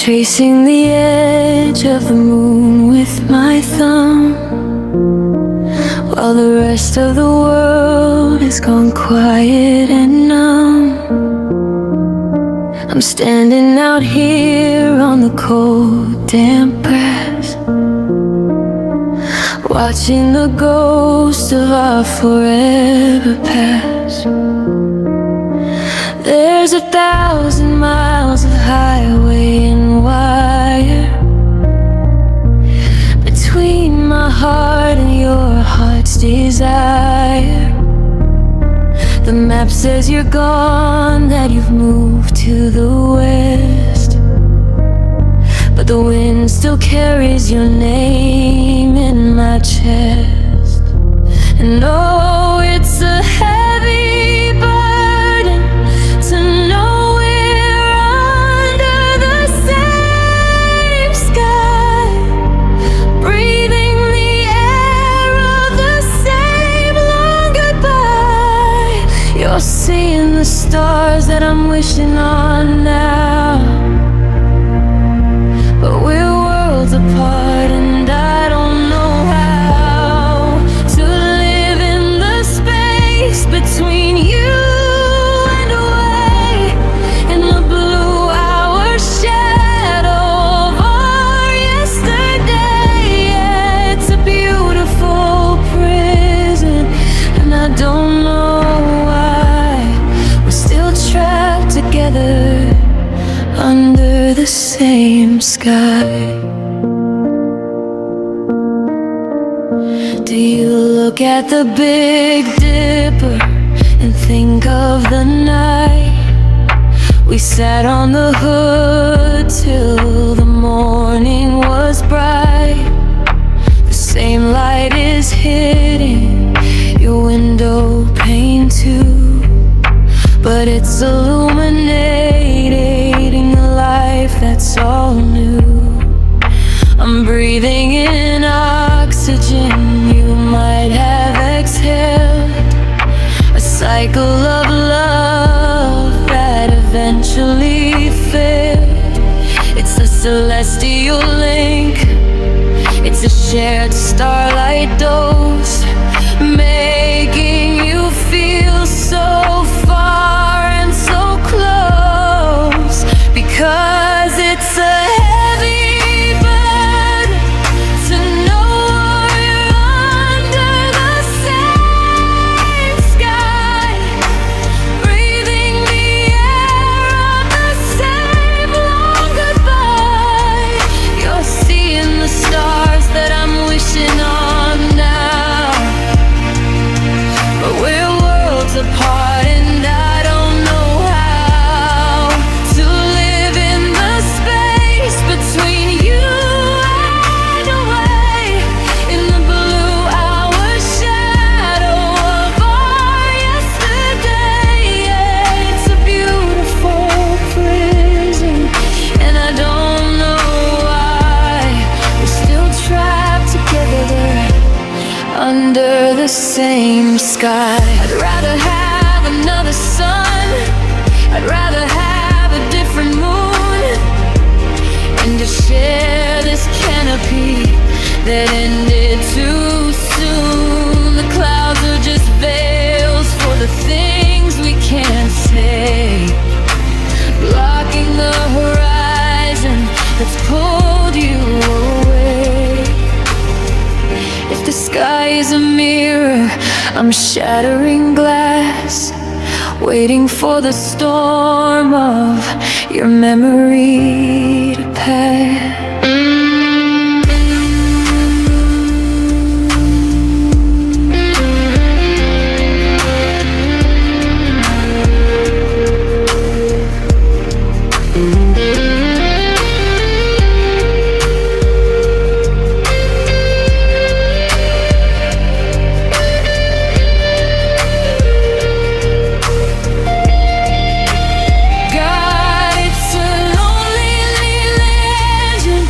tracing the edge of the moon with my thumb, while the rest of the world is gone quiet and numb. I'm standing out here on the cold, damp grass, watching the ghost of our forever past. There's 1,000 miles of highway and wire between my heart and your heart's desire. The map says you're gone, that you've moved to the west, but the wind still carries your name in my chest. And oh, it's a heavy burden to know we're under the same sky, breathing the air of the same long goodbye. You're seeing the stars that I'm wishing on now, but we're worlds apart, and I don't know how to live in the space between you and away in the blue hour shadow of our yesterday. Yeah, it's a beautiful prison, and I don't know why we're still trapped together under the same sky. Do you look at the Big Dipper and think of the night we sat on the hood till the morning was bright? The same light is hitting your window pane too, but it's illuminating a life that's all new. I'm breathing in oxygen you might have exhaled, a cycle of love that eventually failed. It's a celestial link, it's a shared starlight dose, making you feel so far and so close, because it's a heavy burden to know you're under the same sky, breathing the air of the same long goodbye. You're seeing the stars that I'm wishing on now, but we're worlds apart, and I don't know how to live in the space between you and away in the blue hour shadow of our yesterday. Yeah, it's a beautiful prison, and I don't know why we're still trapped together under the same sky. I'd rather have another sun, I'd rather have a different moon, and to share this canopy that ended too soon. The clouds are just veils for the things we can't say, blocking the horizon that's pulled you away. If the sky is a mirror, I'm shattering glass, waiting for the storm of your memory to pass. God, it's a lonely legend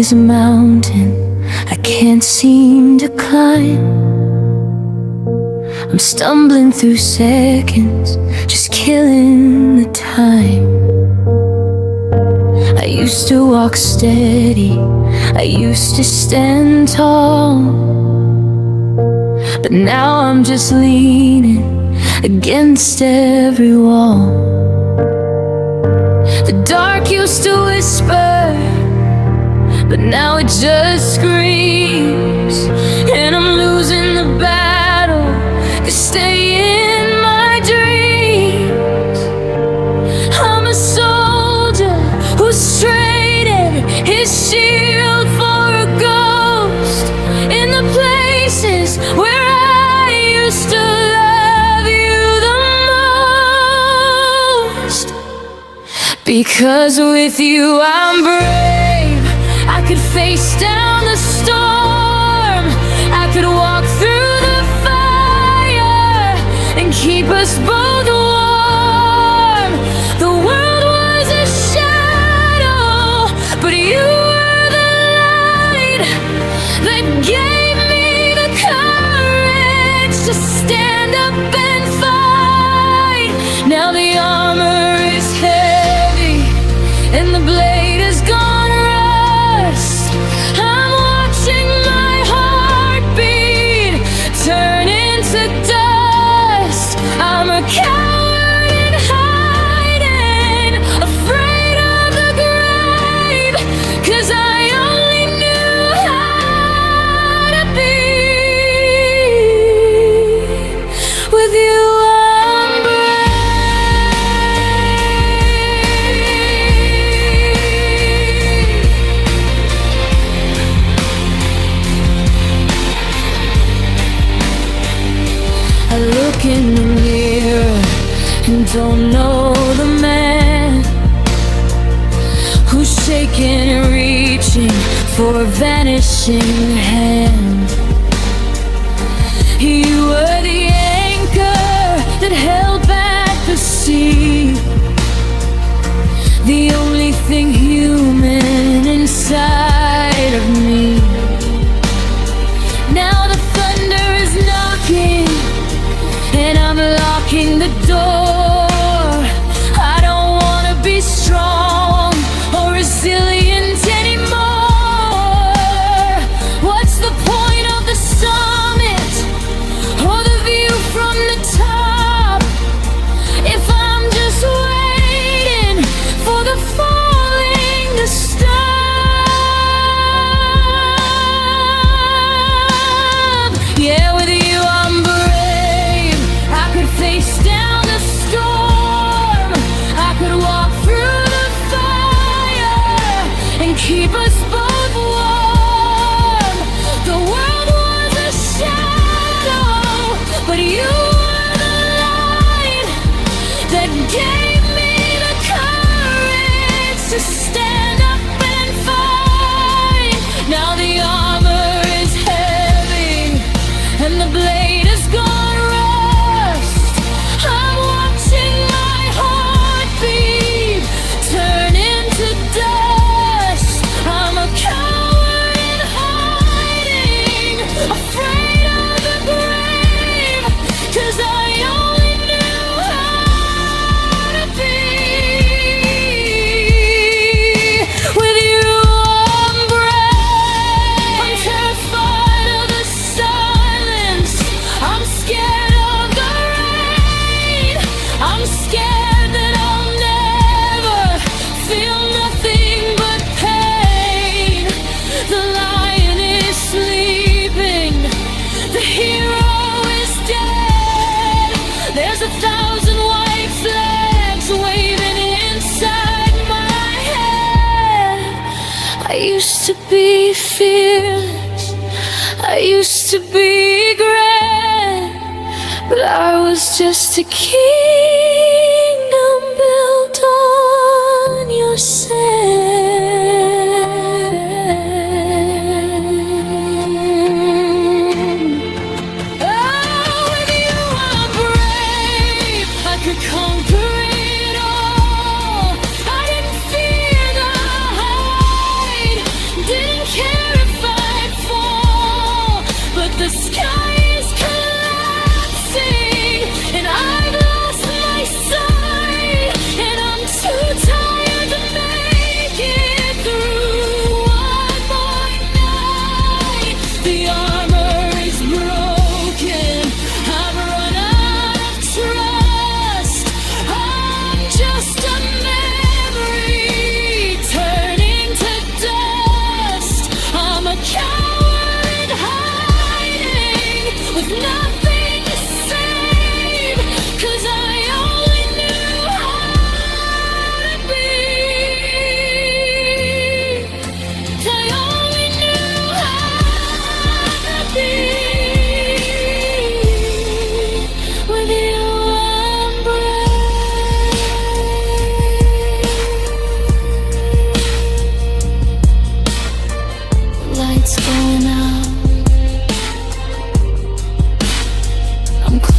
is a mountain I can't seem to climb. I'm stumbling through seconds, just killing the time. I used to walk steady, I used to stand tall, but now I'm just leaning against every wall. The dark used to whisper, but now it just screams. And I'm losing the battle to stay in my dreams. I'm a soldier who's traded his shield for a ghost in the places where I used to love you the most. Because with you I'm brave, I could face down the storm, I could walk through the fire and keep us both warm. The world was a shadow, but you were the light that gave me the courage to stand up and fight. Now the armor is heavy and the blade is gone rust. I'm watching my heartbeat turn into dust. I'm a coward in hiding, afraid of the grave, 'cause I only knew how to be. With you I'm brave. I look in the mirror and don't know the man who's shaking and reaching for a vanishing hand. You were the anchor that held back the sea, the only thing human inside of me. Now the thunder is knocking and I'm locking the door. I don't wanna be strong or resilient anymore. What's the point of the summit or the view from the top if I'm just waiting for the falling to stop? Yeah, with you I'm brave, I could face down the storm, I could walk through the fire and keep us both warm. The world was a shadow, but you were the light that gave me the courage to stand up and fight. Now the armor is heavy and the blade is gone rust. I'm watching my heartbeat turn into dust. I'm a coward in hiding, afraid of the grave, 'cause I only knew how to be. With you I'm brave, I'm terrified of the silence, I'm scared of the rain, I'm scared that I'll never feel nothing but pain. The lion is sleeping, the hero is dead. There's 1,000 white flags waving inside my head. I used to be fearless, I used to be grand, but I was just a kingdom built on your sand. Oh, with you I'm brave, I could conquer it all. I didn't fear the height, didn't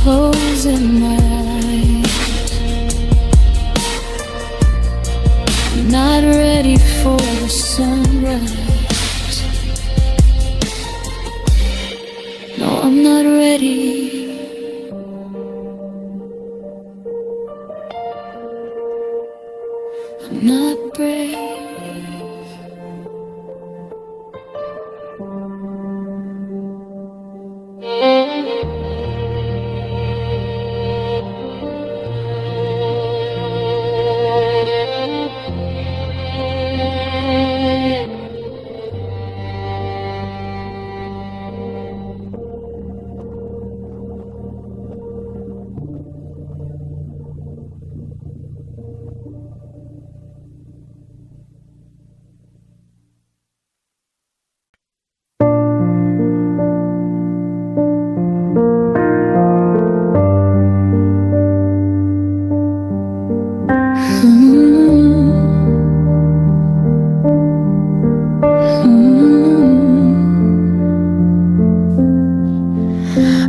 closing my eyes. I'm not ready for the sunrise. No, I'm not ready. I'm not brave.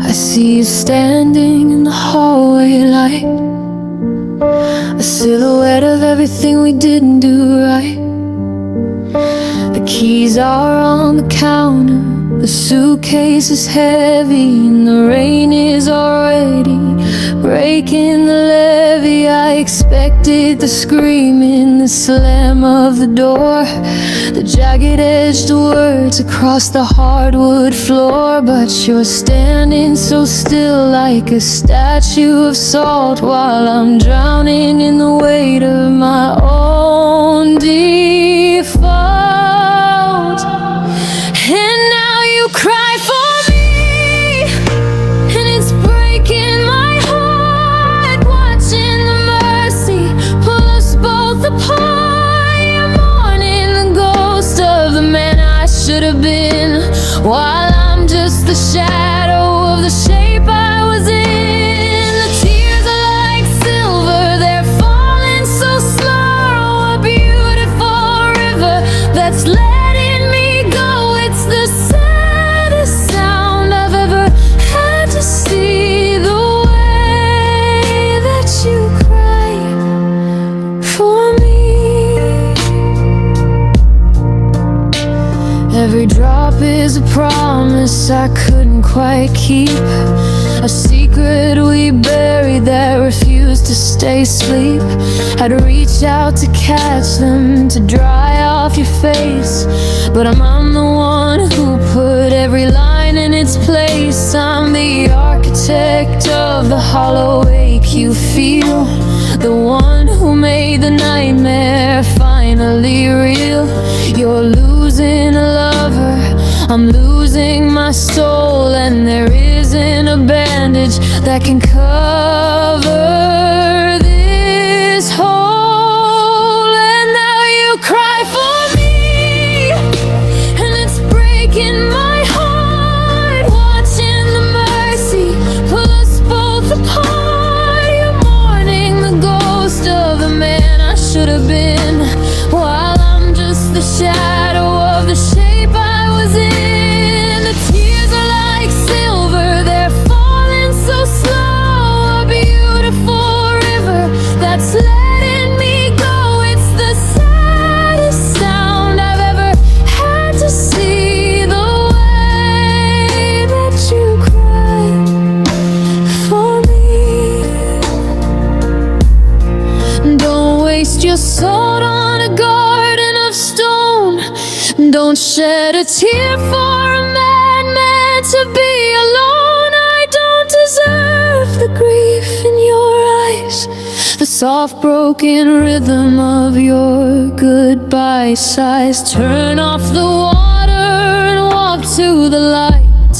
I see you standing in the hallway light, a silhouette of everything we didn't do right. The keys are on the counter, the suitcase is heavy, and the rain is already breaking the levee. I expected the screaming, the slam of the door, the jagged-edged words across the hardwood floor. But you're standing so still like a statue of salt, while I'm drowning in the weight of my own default. And now you cry for me, and it's breaking my heart, watching the mercy pull us both apart. You're mourning the ghost of the man I should have been, while I'm just the shadow of the shape I was in. The tears are like silver, they're falling so slow. A beautiful river that's letting me go. It's the saddest sound I've ever had to see. The way that you cry for me. Every drop is a promise I couldn't quite keep, a secret we buried that refused to stay asleep. I'd reach out to catch them, to dry off your face, but I'm the one who put every line in its place. I'm the architect of the hollow ache you feel, the one who made the nightmare finally real. You're losing a lover, I'm losing my soul, and there isn't a bandage that can cover this hole. And now you cry for me, and it's breaking my heart, watching the mercy pull us both apart. You're mourning the ghost of the man I should have been, while I'm just the shadow of the shape I was in. The tears are like silver, they're falling so slow. A beautiful river that's letting me go. It's the saddest sound I've ever had to see. The way that you cry for me. Don't waste your salt on a garden of stone. Don't shed a tear for a madman to be alone. I don't deserve the grief in your eyes, the soft broken rhythm of your goodbye sighs. Turn off the water and walk to the light.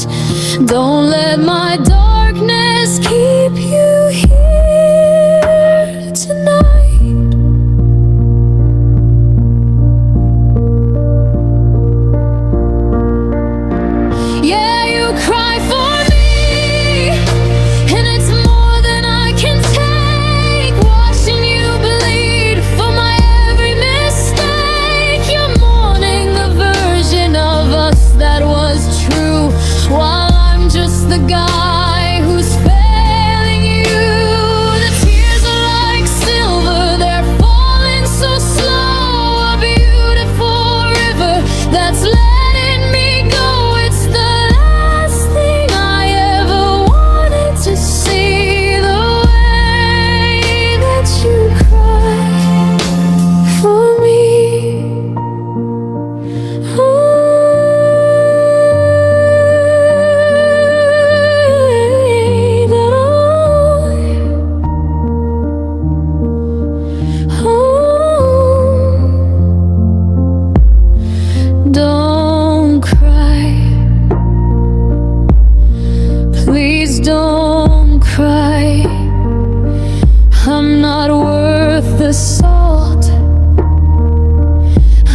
Don't let my darkness keep you here tonight. Yeah, you cry for me, and it's more than I can take, watching you bleed for my every mistake. You're mourning the version of us that was true, while I'm just the guy who's failed. don't cry. I'm not worth the salt.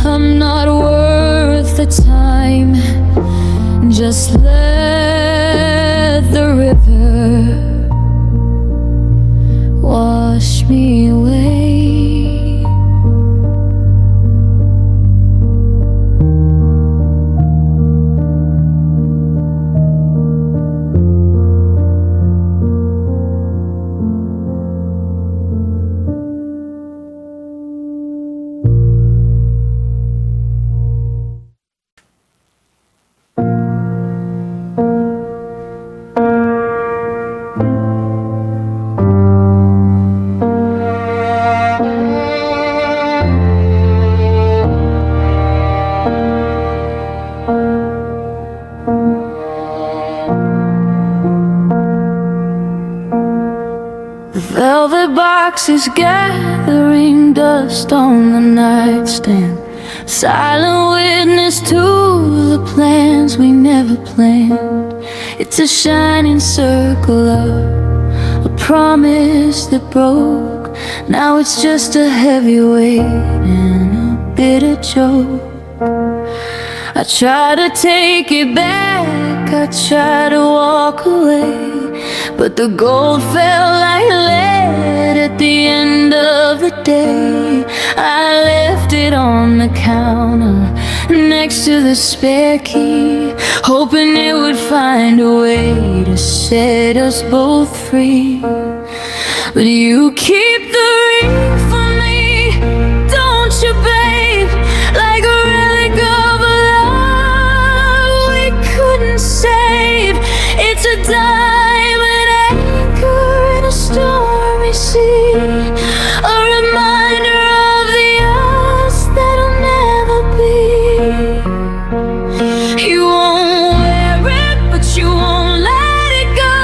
I'm not worth the time. Just let the river wash me away. The velvet box is gathering dust on the nightstand, silent witness to the plans we never planned. It's a shining circle of a promise that broke. Now it's just a heavy weight and a bitter joke. I try to take it back, I try to walk away, but the gold fell like lead at the end of the day. I left it on the counter next to the spare key, hoping it would find a way to set us both free. But you keep the ring for me, don't you, babe? Like a relic of a love we couldn't save. It's a diamond anchor in a stormy sea, a reminder of the us that'll never be. You won't wear it, but you won't let it go.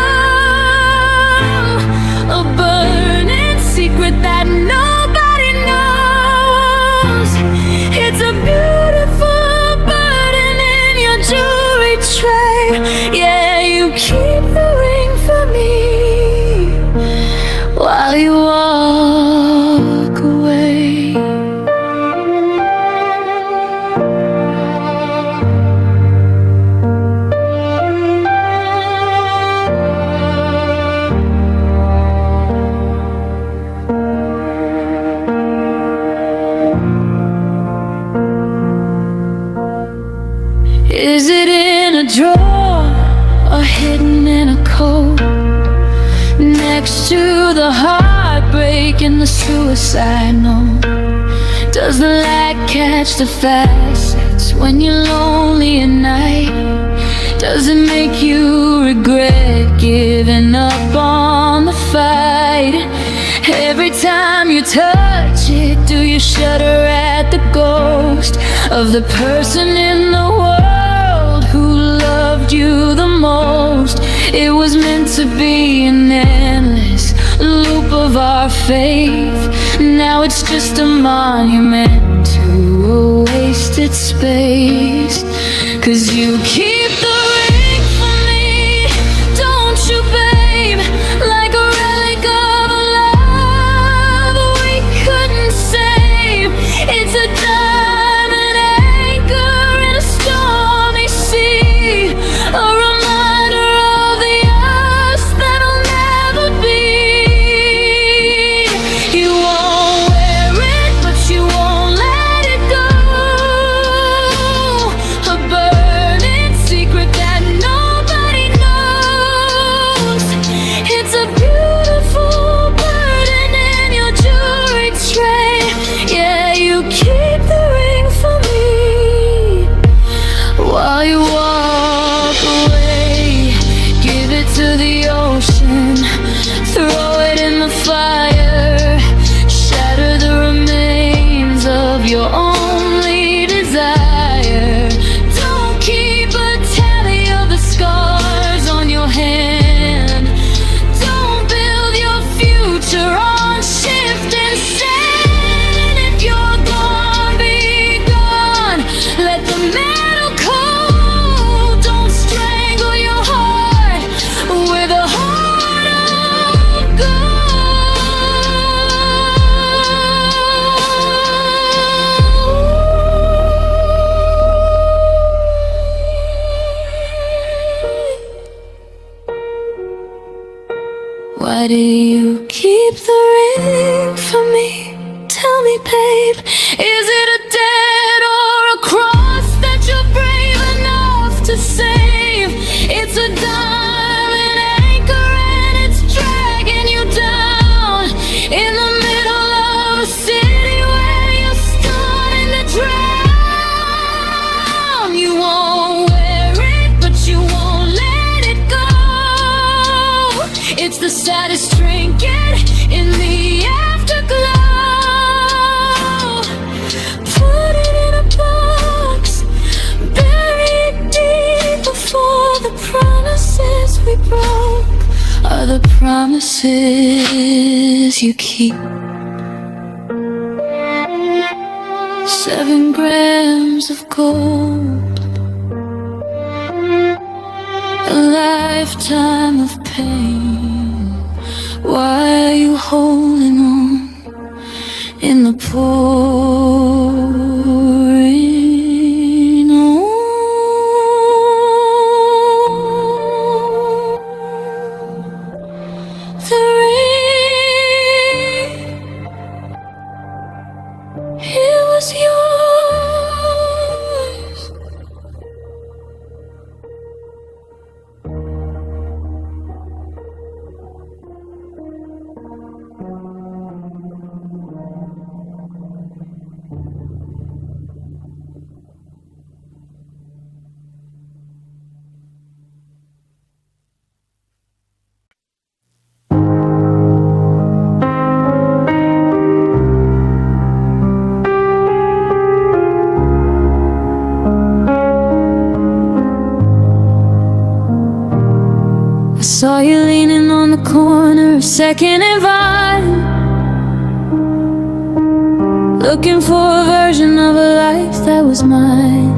A burning secret that nobody knows. It's a beautiful burden in your jewelry tray. Yeah, you keep the ring for me while you walk away. Is it in a drawer or hidden in a coat, next to the heartbreak and the suicide note? Does the light catch the facets when you're lonely at night? Does it make you regret giving up on the fight? Every time you touch it, do you shudder at the ghost of the person in the world who loved you the most? It was meant to be an endless loop of our faith. Now it's just a monument to a wasted space. 'Cause you keep the ring for me, don't you, babe? Like a relic of a love we couldn't save. It's a diamond anchor in a stormy sea, a reminder of the us that'll never be. You won't wear it, but you won't let it go. A burning Why do you keep the ring for me? Tell me, babe, is it a debt or a cross that you're brave enough to save? It's a diamond anchor and it's dragging you down in the middle of a city where you're starting to drown. You won't wear it, but you won't let it go. It's the saddest trinket in the afterglow. Put it in a box, bury it deep before the promises we broke are the promises you keep. 7 grams of gold, a lifetime of pain. Why are you holding on in the pouring? Oh, the rain, it was yours. I saw you leaning on the corner of 2nd and Vine, looking for a version of a life that was mine.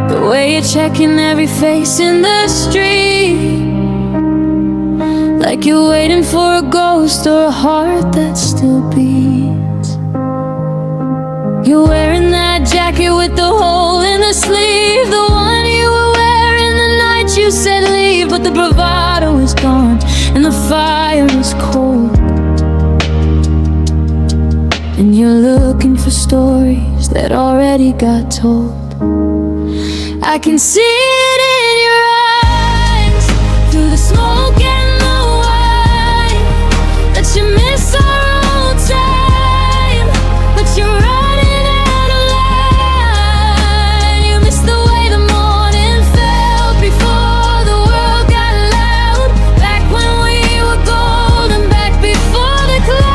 The way you're checking every face in the street, like you're waiting for a ghost or a heart that still beats. You're wearing that jacket with the hole in the sleeve, the one you were wearing the night you said leave. But the bravado is gone and the fire is cold, and you're looking for stories that already got told. I can see it in your eyes, through the smoke and the wine, that you miss our old time, but you're running out of line. You miss the way the morning felt before the world got loud, back when we were golden, back before the cloud.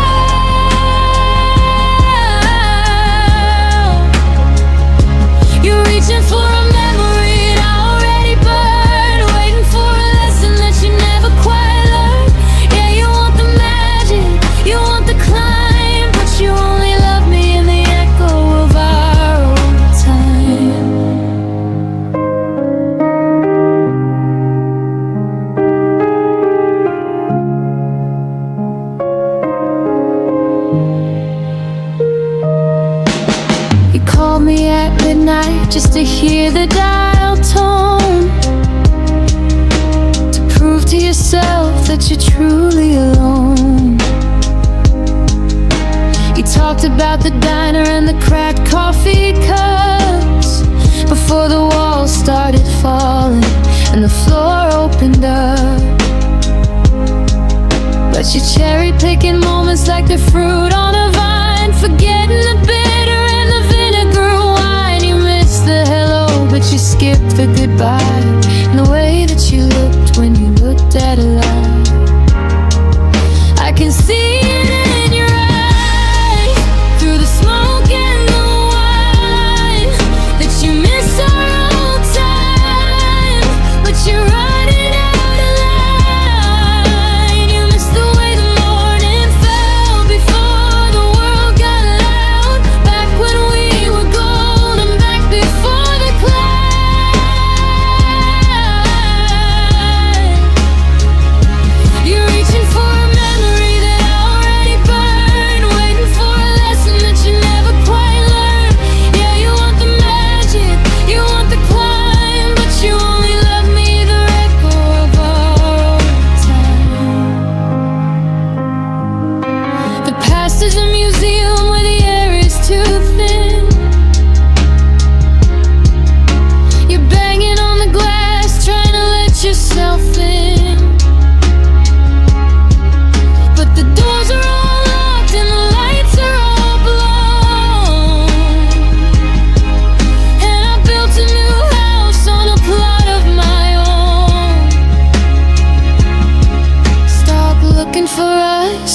You're reaching for a memory it already burned, waiting for a lesson that you never quite learned. Yeah, you want the magic, you want the climb, but you only love me in the echo of our old time. You called me at midnight just to hear the dial tone, to prove to yourself that you're truly alone. You talked about the diner and the cracked coffee cups before the walls started falling and the floor opened up. But you're cherry picking moments like the fruit on a vine, forgetting the bitter and the vinegar wine. You missed the hello, but you skipped the goodbye, and the way that you looked when you looked at a lie. I can see it in your eyes, through the smoke and the wine, that you miss our old time, but you're running out of line. You miss the way the morning fell before the world got loud, back when we were golden, back before the cloud.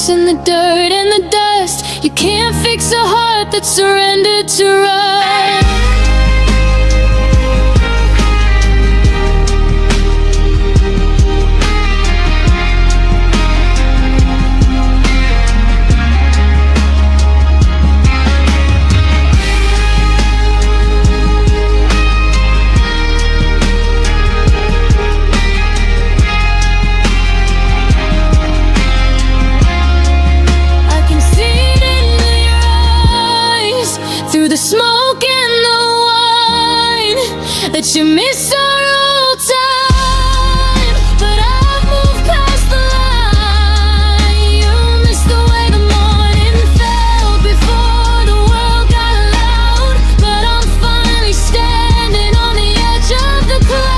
lost in the dirt and the dust. You can't fix a heart that's surrendered to rust. The smoke and the wine, that you miss our old time. But I've moved past the line. You miss the way the morning fell before the world got loud. But I'm finally standing on the edge of the cloud.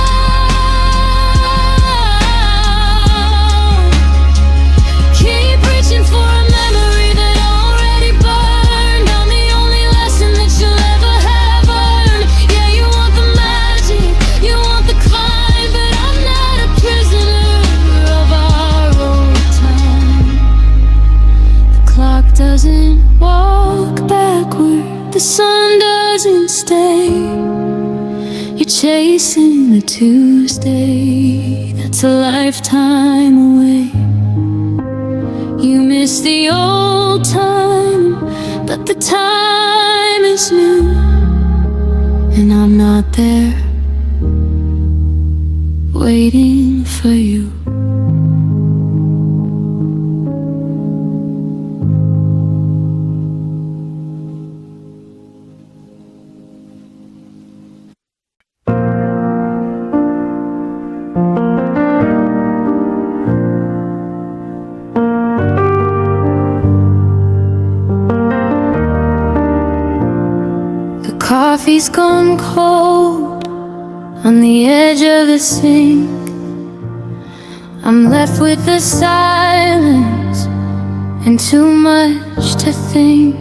Keep reaching for a memory that already burned. I'm the only lesson that you'll ever have earned. Yeah, you want the magic, you want the climb, but I'm not a prisoner of our old time. The clock doesn't walk backward, the sun doesn't stay. You're chasing the Tuesday that's a lifetime away. You miss the old time, but the time is new, and I'm not there waiting for you. Coffee's gone cold on the edge of the sink. I'm left with the silence and too much to think.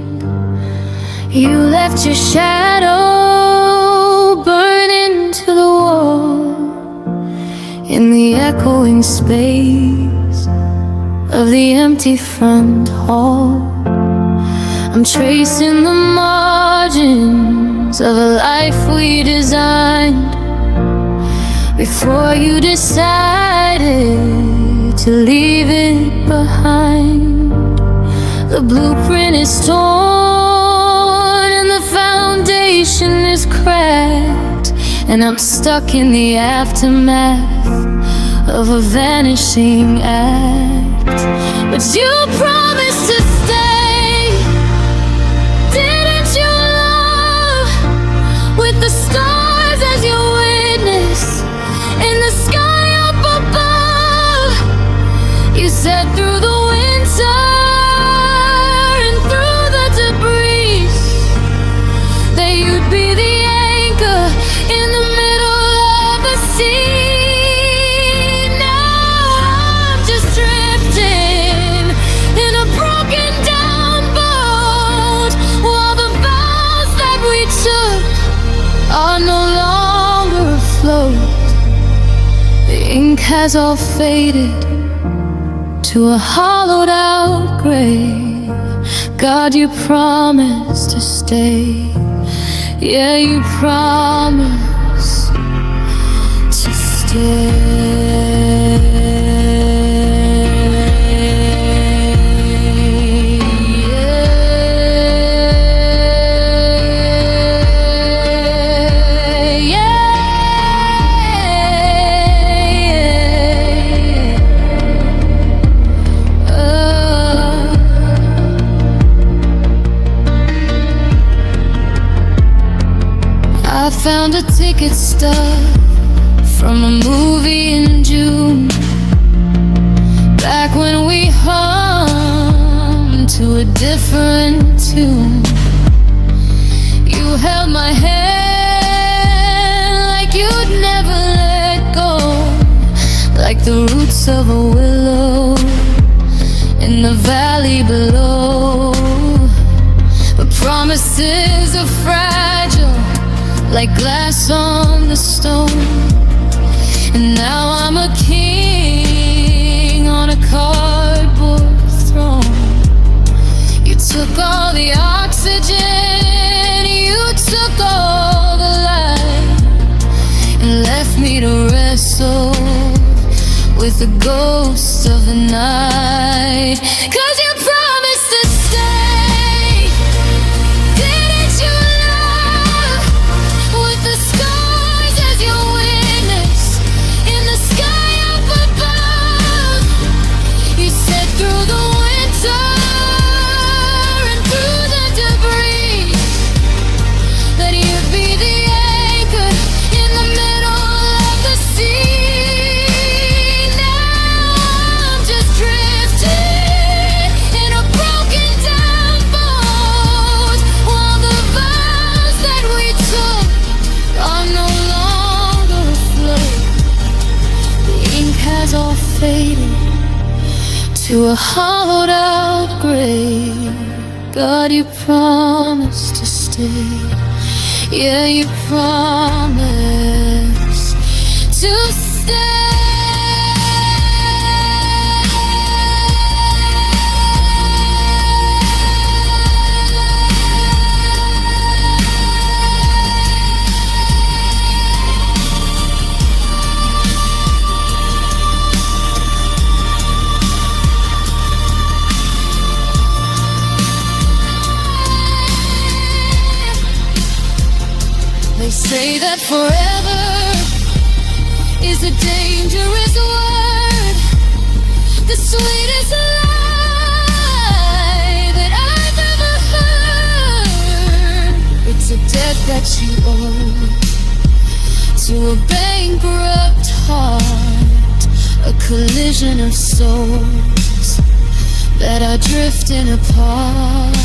You left your shadow burning to the wall in the echoing space of the empty front hall. I'm tracing the margins of a life we designed before you decided to leave it behind. The blueprint is torn and the foundation is cracked, and I'm stuck in the aftermath of a vanishing act. But you promised to stay. With the stars as your witness, in the sky up above, you said through the winter and through the debris that you'd be the anchor in the middle of the sea. Now I'm just drifting in a broken down boat, while the vows that we took are no longer afloat. The ink has all faded to a hollowed out grave. God, you promised to stay. Yeah, you promised to stay. I found a ticket stub from a movie in June, back when we hummed to a different tune. You held my hand like you'd never let go, like the roots of a willow in the valley below. But promises are fragile, like glass on the stone. And now I'm a king on a cardboard throne. with the ghost of the night. 'Cause you promised to stay. Didn't you love with the scars as your witness in the sky up above? You said through the winter and through the debris that you'd be the anchor in the middle of the sea. Now I'm just drifting in a broken down boat, while the vows that we took are no longer afloat. The ink has all faded to a hollowed out grave. God, you promised to stay. Yeah, you promised to stay. They say that forever is a dangerous word, the sweetest lie that I've ever heard. It's a debt that you owe to a bankrupt heart, a collision of souls that are drifting apart.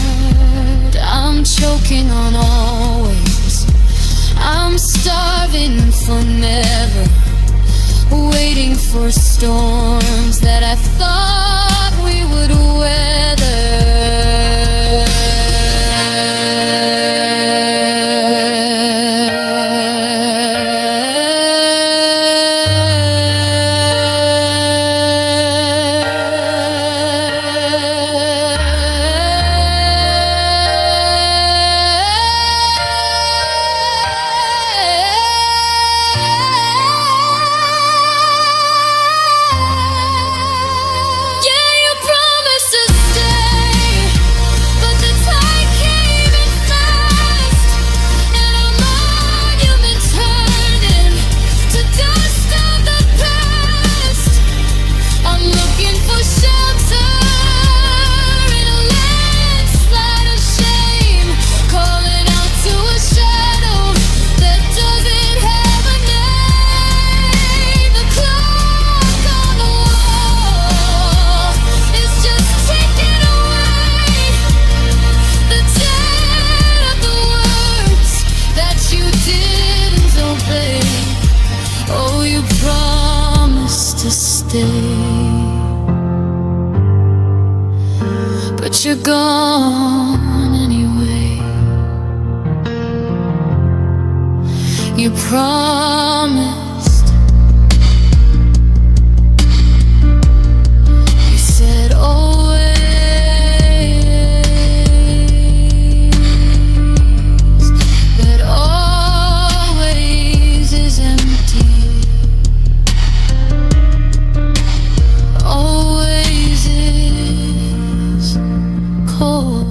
I'm choking on always, I'm starving for never, waiting for storms that I thought we would weather. But you're gone anyway. You promised. You said always, that always is empty. Always is cold.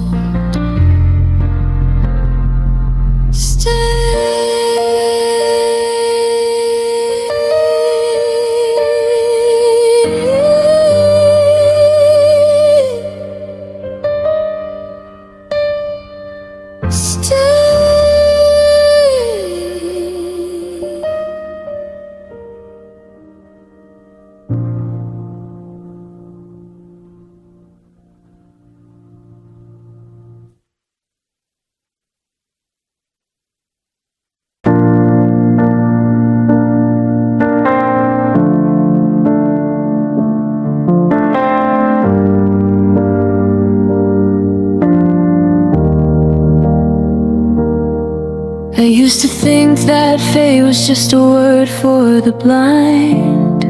I used to think that fate was just a word for the blind,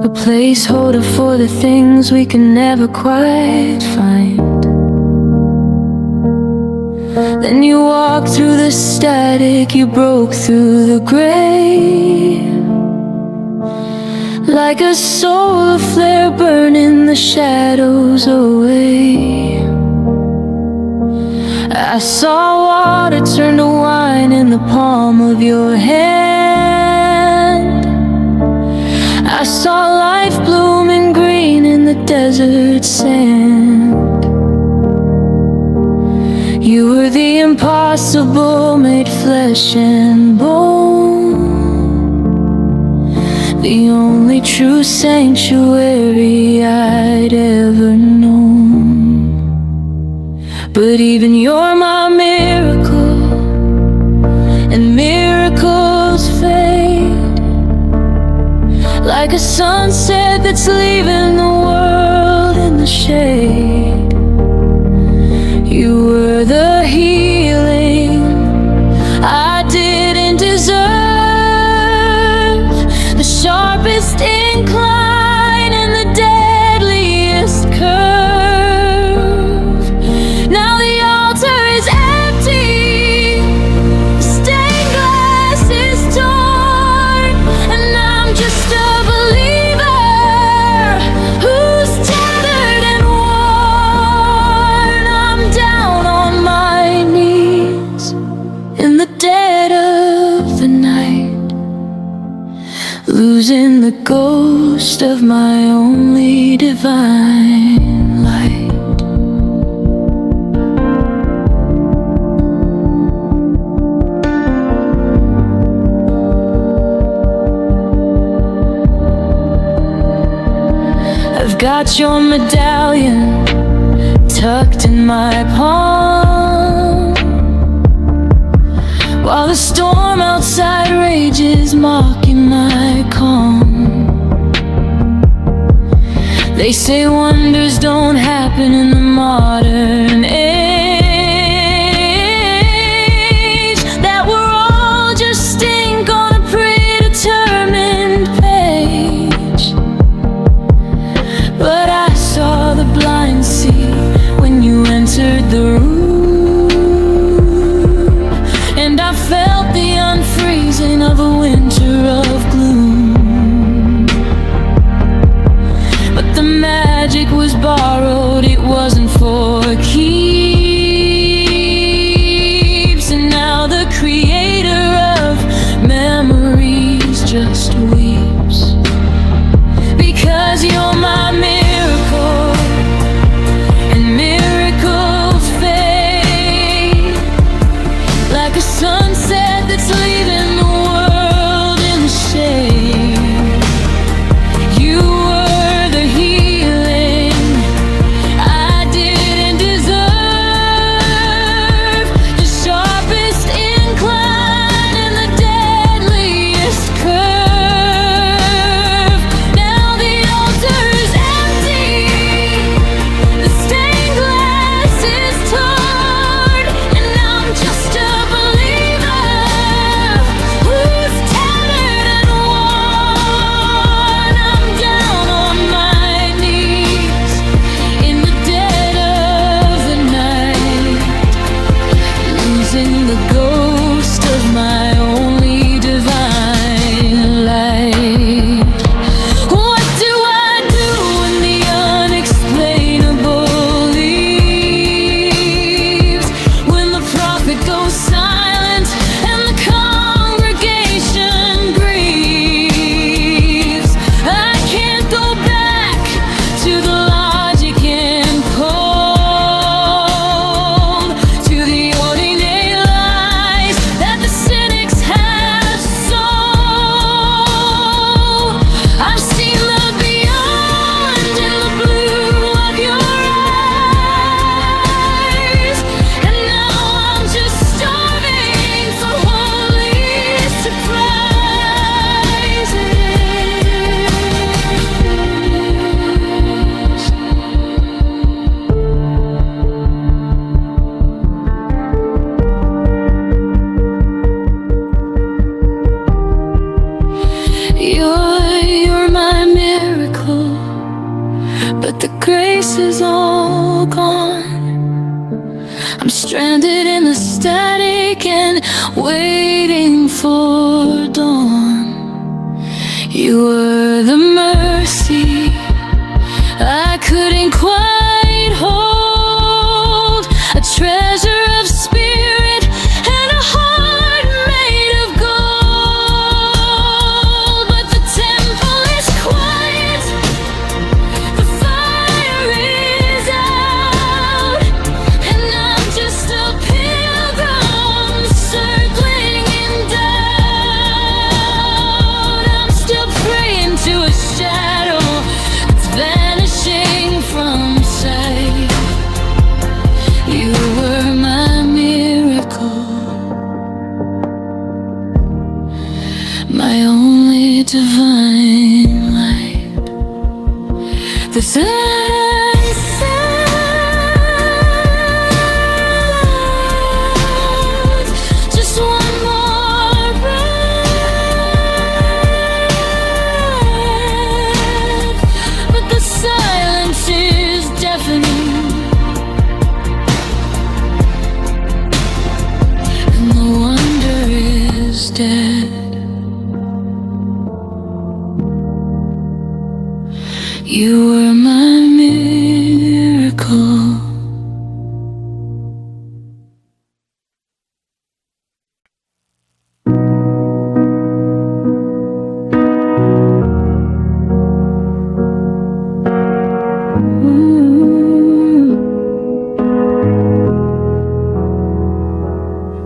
a placeholder for the things we can never quite find. Then you walked through the static, you broke through the gray, like a solar flare burning the shadows away. I saw water turn to wine in the palm of your hand. I saw life blooming green in the desert sand. You were the impossible made flesh and bone, the only true sanctuary I'd ever known. But even you're my miracle, and miracles fade like a sunset that's leaving the world in the shade. You were the healing I didn't deserve, the sharpest incline and the deadliest curve. Now the altar is empty, the stained glass is torn, and I'm just a believer who's tethered and worn. I'm down on my knees in the dead of the night, losing the ghost of my only divine light. I've got your medallion tucked in my palm, while the storm outside rages, mocking my calm. They say wonders don't happen in the modern age, that we're all just ink on a predetermined page. But I saw the blind see when you entered the room, and I felt the unfreezing of a winter of gloom. But the magic was borrowed, it wasn't for keeps. And now the creator of memories just weeps, because you're my miracle, and miracles fade like a sunset that's leaving the world in the shade. You were the healing I didn't deserve, the sharpest incline and the deadliest curve. Now the altar is empty, the stained glass is torn, and I'm just a believer who's tethered and worn. I'm down on my knees in the dead of the night, losing the ghost of my only divine light. What do I do when the unexplainable leaves, when the prophet goes silent and the congregation grieves? I can't go back to the logic and cold, to the ordinary lies that the cynics have sold. I've seen the beyond in the blue of your eyes, and now I'm just starving for holy surprises. You're my miracle, but the grace is all gone. I'm stranded in the static and waiting for dawn. You were the mercy can't quite hold. A treasure of spirit and a heart made of gold. But the temple is quiet, the fire is out, and I'm just a pilgrim circling in doubt. I'm still praying to a shadow that's vanishing from sight. You were my miracle, my only divine light. The sunset, just one more breath, but the silence is deafening, and the wonder is dead. You were my miracle.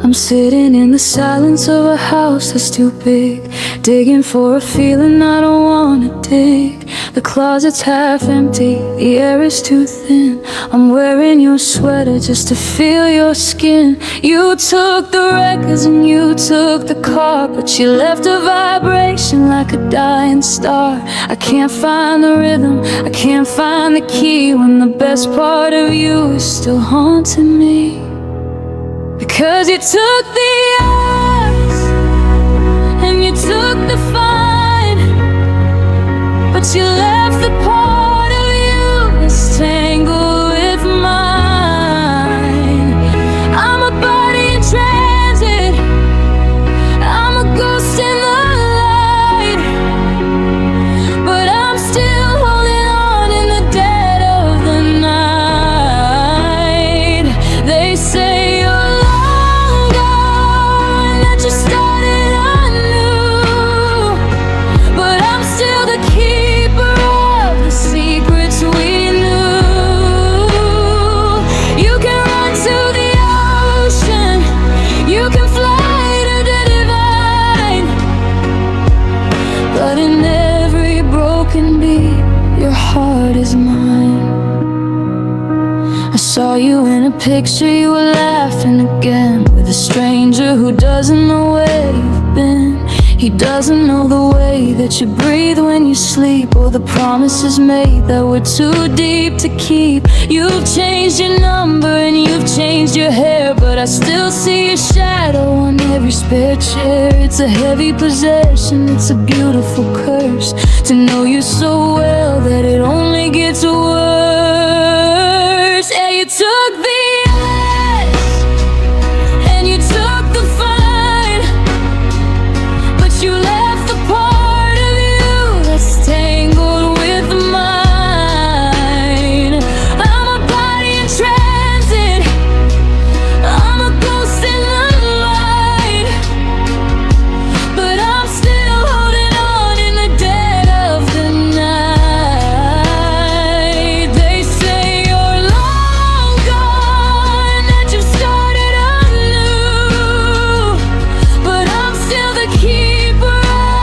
I'm sitting in the silence of a house that's too big, digging for a feeling I don't wanna dig. The closet's half empty, the air is too thin. I'm wearing your sweater just to feel your skin. You took the records and you took the car, but you left a vibration like a dying star. I can't find the rhythm, I can't find the key, when the best part of you is still haunting me. Because you took the eyes and you took the fine, but you left the part of you that's tangled with mine. I'm a body in transit, I'm a ghost in the light, but I'm still holding on in the dead of the night. They say you're long gone, that you started anew, but I'm still the keeper of the secrets we knew. You can run to the ocean, you can fly to the divine, but in every broken beat, your heart is mine. I saw you in a picture, you were laughing again with a stranger who doesn't know where you've been. He doesn't know the way that you breathe when you sleep, or the promises made that were too deep to keep. You've changed your number and you've changed your hair, but I still see your shadow on every spare chair. It's a heavy possession, it's a beautiful curse, to know you so well that it only gets worse. Yeah, you took the eyes and you took the fine, but you left the part of you that's tangled with mine. I'm a body in transit, I'm a ghost in the light, but I'm still holding on in the dead of the night. They say you're long gone, that you've started anew, but I'm still the keeper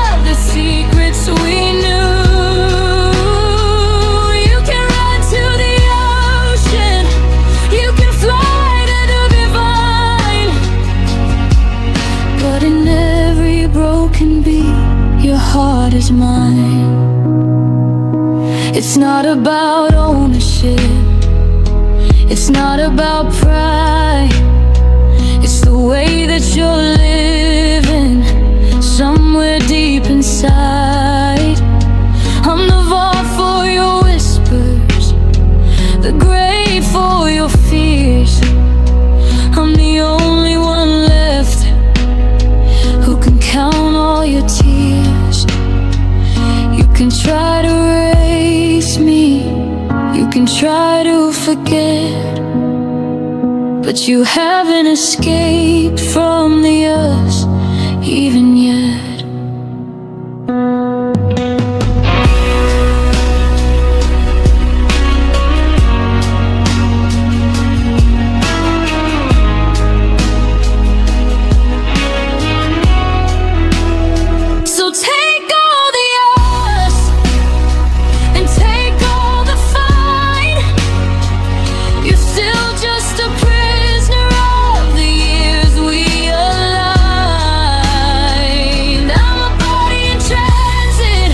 of the secrets we knew. You can run to the ocean, you can fly to the divine, but in every broken beat, your heart is mine. It's not about ownership, it's not about pride, it's the way that you're living somewhere deep inside. I'm the vault for your whispers, the grave for your fears. I'm the only one left who can count all your tears. You can try to erase me, You can try to forget, but you haven't escaped from the us even yet. So take all the us and take all the fine. You're still just a prisoner of the years we aligned. I'm a body in transit,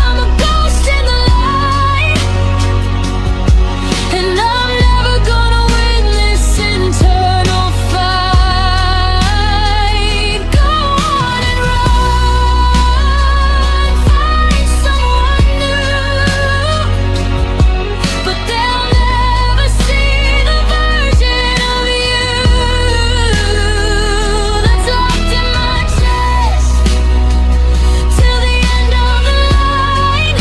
I'm a ghost in the light, and I'm never gonna win this internal fight. Go on and run, find someone new, but they'll never see the version of you that's locked in my chest till the end of the line.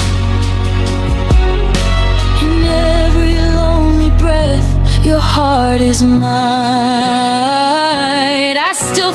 In every lonely breath, your heart is mine. I still